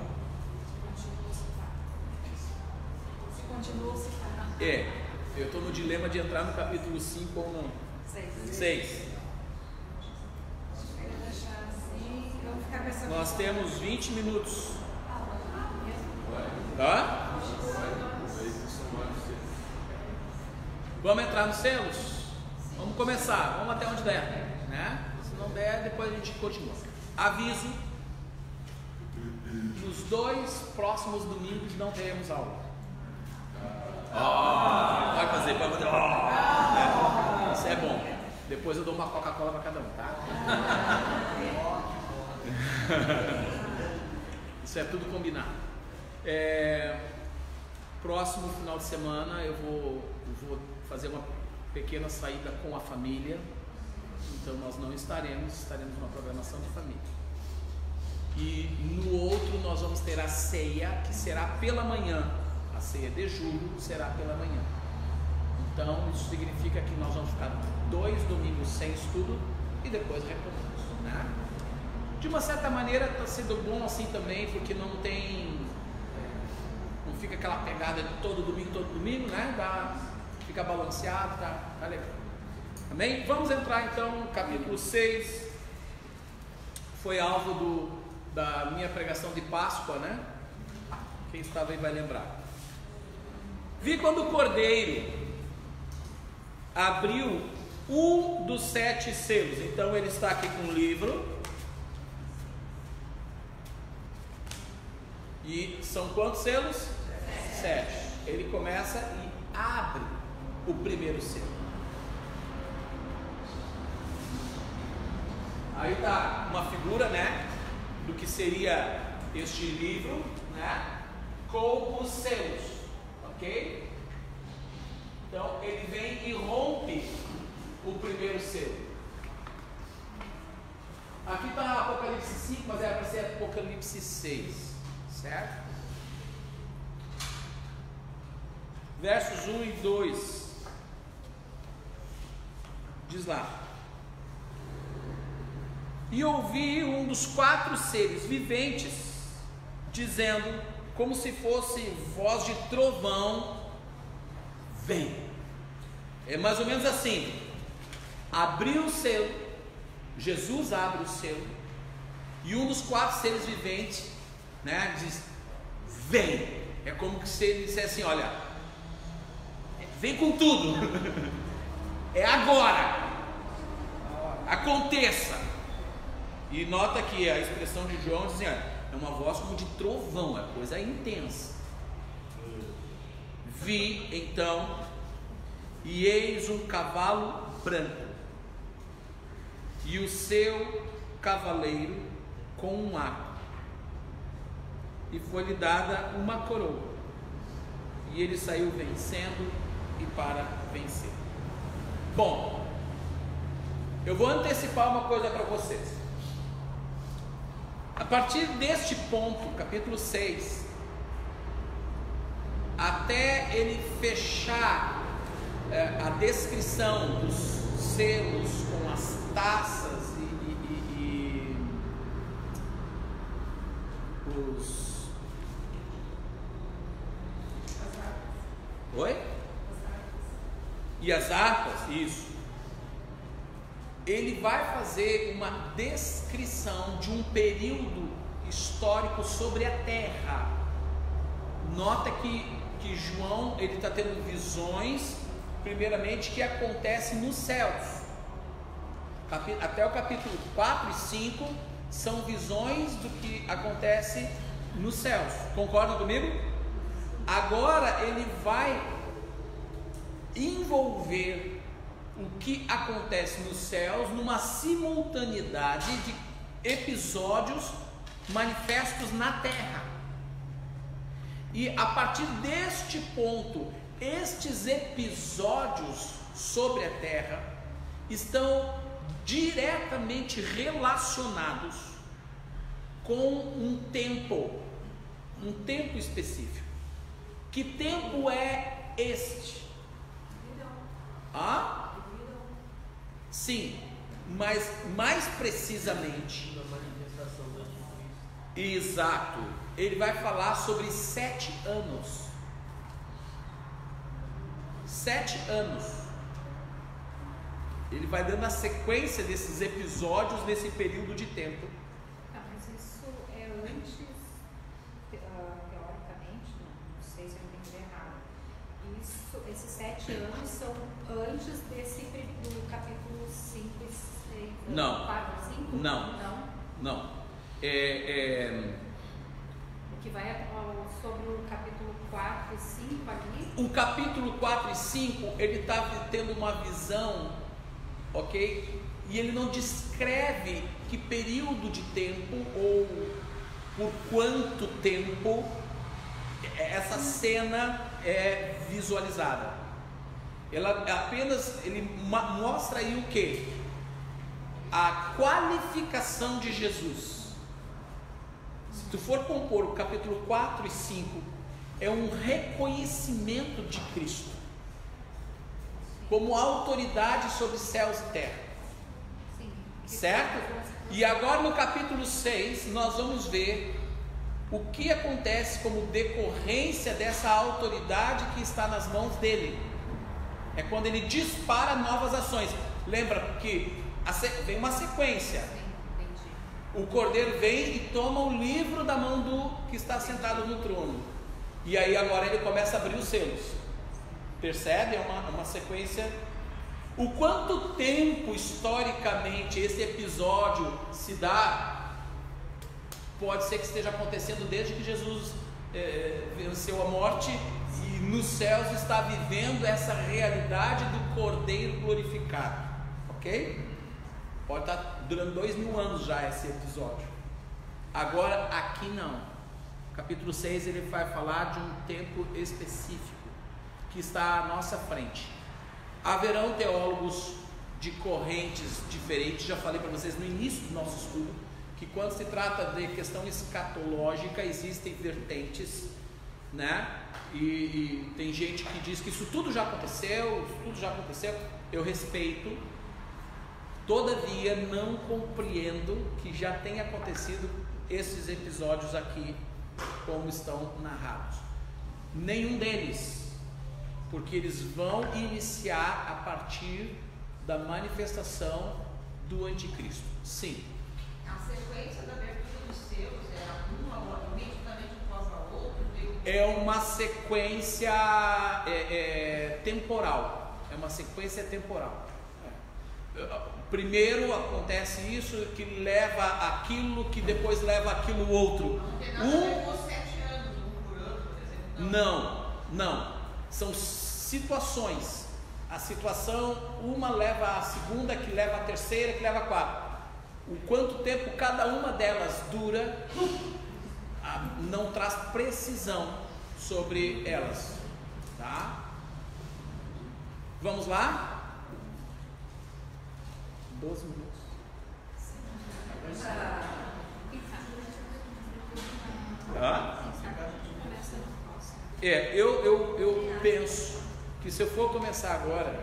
Continua citando. Eu estou no dilema de entrar no capítulo 5 ou não. 6. Nós temos 20 minutos. Tá? Vamos entrar nos selos? Vamos começar. Vamos até onde der, né? Se não der, depois a gente continua. Aviso: nos 2 próximos domingos não teremos aula. Vai fazer. Isso é bom. Depois eu dou uma Coca-Cola para cada um, tá? Isso é tudo combinado. Próximo final de semana eu vou fazer uma pequena saída com a família. Então nós não estaremos numa programação de família. E no outro nós vamos ter a ceia, que será pela manhã. A ceia de julho será pela manhã. Então isso significa que nós vamos ficar 2 domingos sem estudo e depois retomamos, né? De uma certa maneira está sendo bom assim também, porque não fica aquela pegada de todo domingo, né? Fica balanceado, tá legal. Amém? Vamos entrar então no capítulo 6. Foi alvo da minha pregação de Páscoa, né? Quem estava aí vai lembrar. Vi quando o Cordeiro abriu um dos 7 selos. Então ele está aqui com o livro. E são quantos selos? 7. Ele começa e abre o primeiro selo. Aí está uma figura, né, do que seria este livro, né, com os selos, ok? Então ele vem e rompe o primeiro selo. Aqui está Apocalipse Apocalipse 5, mas era para ser Apocalipse 6, certo? Versos 1 e 2, diz lá: e ouvi um dos 4 seres viventes dizendo, como se fosse voz de trovão, vem. É mais ou menos assim: abriu o selo, Jesus abre o selo, e um dos 4 seres viventes, né, diz, vem. É como se ele dissesse assim: olha, vem com tudo, é agora, aconteça. E nota que a expressão de João diz assim, é uma voz como de trovão, é coisa intensa. Vi então, e eis um cavalo branco, e o seu cavaleiro com um arco, e foi-lhe dada uma coroa, e ele saiu vencendo e para vencer. Bom, eu vou antecipar uma coisa para vocês. A partir deste ponto, capítulo 6, até ele fechar a descrição dos selos com as taças e os... Oi? E as harpas, isso. Ele vai fazer uma descrição de um período histórico sobre a terra. Nota que João ele está tendo visões, primeiramente, que acontecem nos céus. Até o capítulo 4 e 5 são visões do que acontece nos céus. Concordam comigo? Agora ele vai envolver o que acontece nos céus numa simultaneidade de episódios manifestos na terra. E a partir deste ponto, estes episódios sobre a terra estão diretamente relacionados com um tempo específico. Que tempo é este? Ah? Sim, mas mais precisamente, da manifestação da justiça. Exato, ele vai falar sobre 7 anos. 7 anos. Ele vai dando a sequência desses episódios nesse período de tempo. Mas isso é antes, teoricamente, não sei se eu entendi errado. Esses 7 anos são antes do capítulo 5 e 6. Não. 4 e 5? Não. O que vai sobre o capítulo 4 e 5 ali? O capítulo 4 e 5, ele está tendo uma visão, ok? E ele não descreve que período de tempo ou por quanto tempo essa cena é visualizada. Ele mostra aí o que? A qualificação de Jesus. Se tu for compor o capítulo 4 e 5, é um reconhecimento de Cristo como autoridade sobre céus e terra. Sim. Certo? E agora no capítulo 6 nós vamos ver o que acontece como decorrência dessa autoridade que está nas mãos dele. É quando ele dispara novas ações. Lembra que vem uma sequência. O cordeiro vem e toma o livro da mão do que está sentado no trono. E aí agora ele começa a abrir os selos. Percebe? É uma sequência. O quanto tempo historicamente esse episódio se dá, pode ser que esteja acontecendo desde que Jesus venceu a morte e nos céus está vivendo essa realidade do cordeiro glorificado. Ok? Pode estar durando 2000 anos já esse episódio. Agora aqui não. Capítulo 6 ele vai falar de um tempo específico que está à nossa frente. Haverão teólogos de correntes diferentes, já falei para vocês no início do nosso estudo, que quando se trata de questão escatológica existem vertentes, né? E tem gente que diz que isso tudo já aconteceu, eu respeito, todavia não compreendo que já tenha acontecido esses episódios aqui como estão narrados, nenhum deles, porque eles vão iniciar a partir da manifestação do anticristo. Sim. A sequência da abertura dos selos era uma imediatamente após a outra? É uma sequência temporal. É uma sequência temporal. Primeiro acontece isso que leva aquilo, que depois leva aquilo outro. Levou 7 anos, um por ano, por exemplo? Não. São situações. A situação, uma leva a segunda, que leva a terceira, que leva a quarta. O quanto tempo cada uma delas dura, não traz precisão sobre elas, tá? Vamos lá? 12 minutos. Eu penso que se eu for começar agora,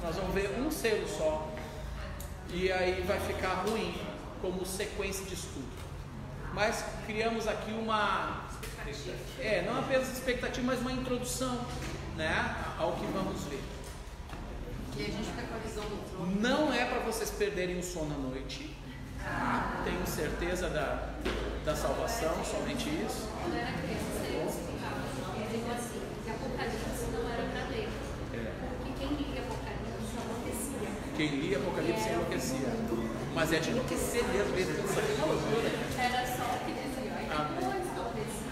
nós vamos ver um selo só, e aí vai ficar ruim como sequência de estudo. Mas criamos aqui uma, não apenas expectativa, mas uma introdução, né, ao que vamos ver. E a gente fica com a visão do trono. Não é para vocês perderem o sono à noite, tá? Tenho certeza da salvação, somente isso. Quando eu era criança, eu explicava, assim, que Apocalipse não era para ler. Porque quem lia Apocalipse enlouquecia. Quem lia Apocalipse enlouquecia. Mas é de enlouquecer mesmo, isso aqui é uma loucura. Era só o que dizia. Aí depois enlouquecia.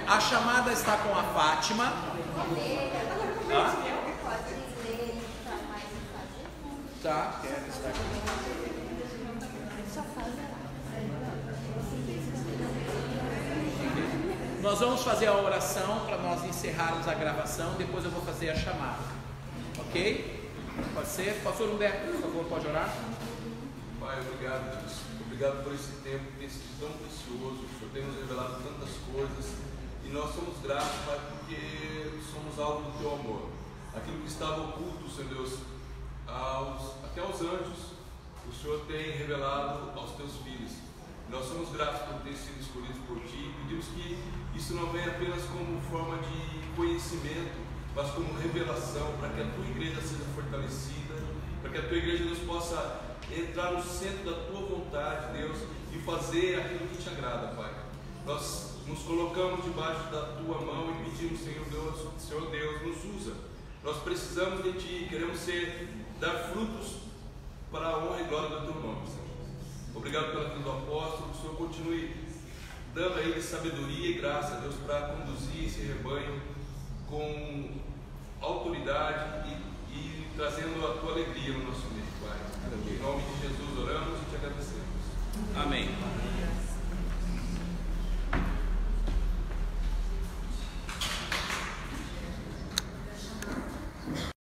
A chamada está com a Fátima. Tá, está aqui. Nós vamos fazer a oração para nós encerrarmos a gravação. Depois eu vou fazer a chamada. Ok? Pode ser? Pastor Humberto, por favor, pode orar? Pai, obrigado, Deus. Obrigado por esse tempo que tem sido tão precioso. O Senhor tem nos revelado tantas coisas. E nós somos gratos, Pai, porque somos alvo do Teu amor. Aquilo que estava oculto, Senhor Deus, até aos anjos, o Senhor tem revelado aos Teus filhos. Nós somos gratos por ter sido escolhidos por Ti. Pedimos que isso não venha apenas como forma de conhecimento, mas como revelação, para que a Tua igreja seja fortalecida, para que a Tua igreja nos possa entrar no centro da Tua vontade, Deus, e fazer aquilo que Te agrada, Pai. Nós nos colocamos debaixo da Tua mão e pedimos, Senhor Deus, nos usa. Nós precisamos de Ti, queremos dar frutos para a honra e glória da Tua mão, Senhor. Obrigado pela vida do apóstolo, que o Senhor continue dando a ele sabedoria e graça, Deus, para conduzir esse rebanho com autoridade e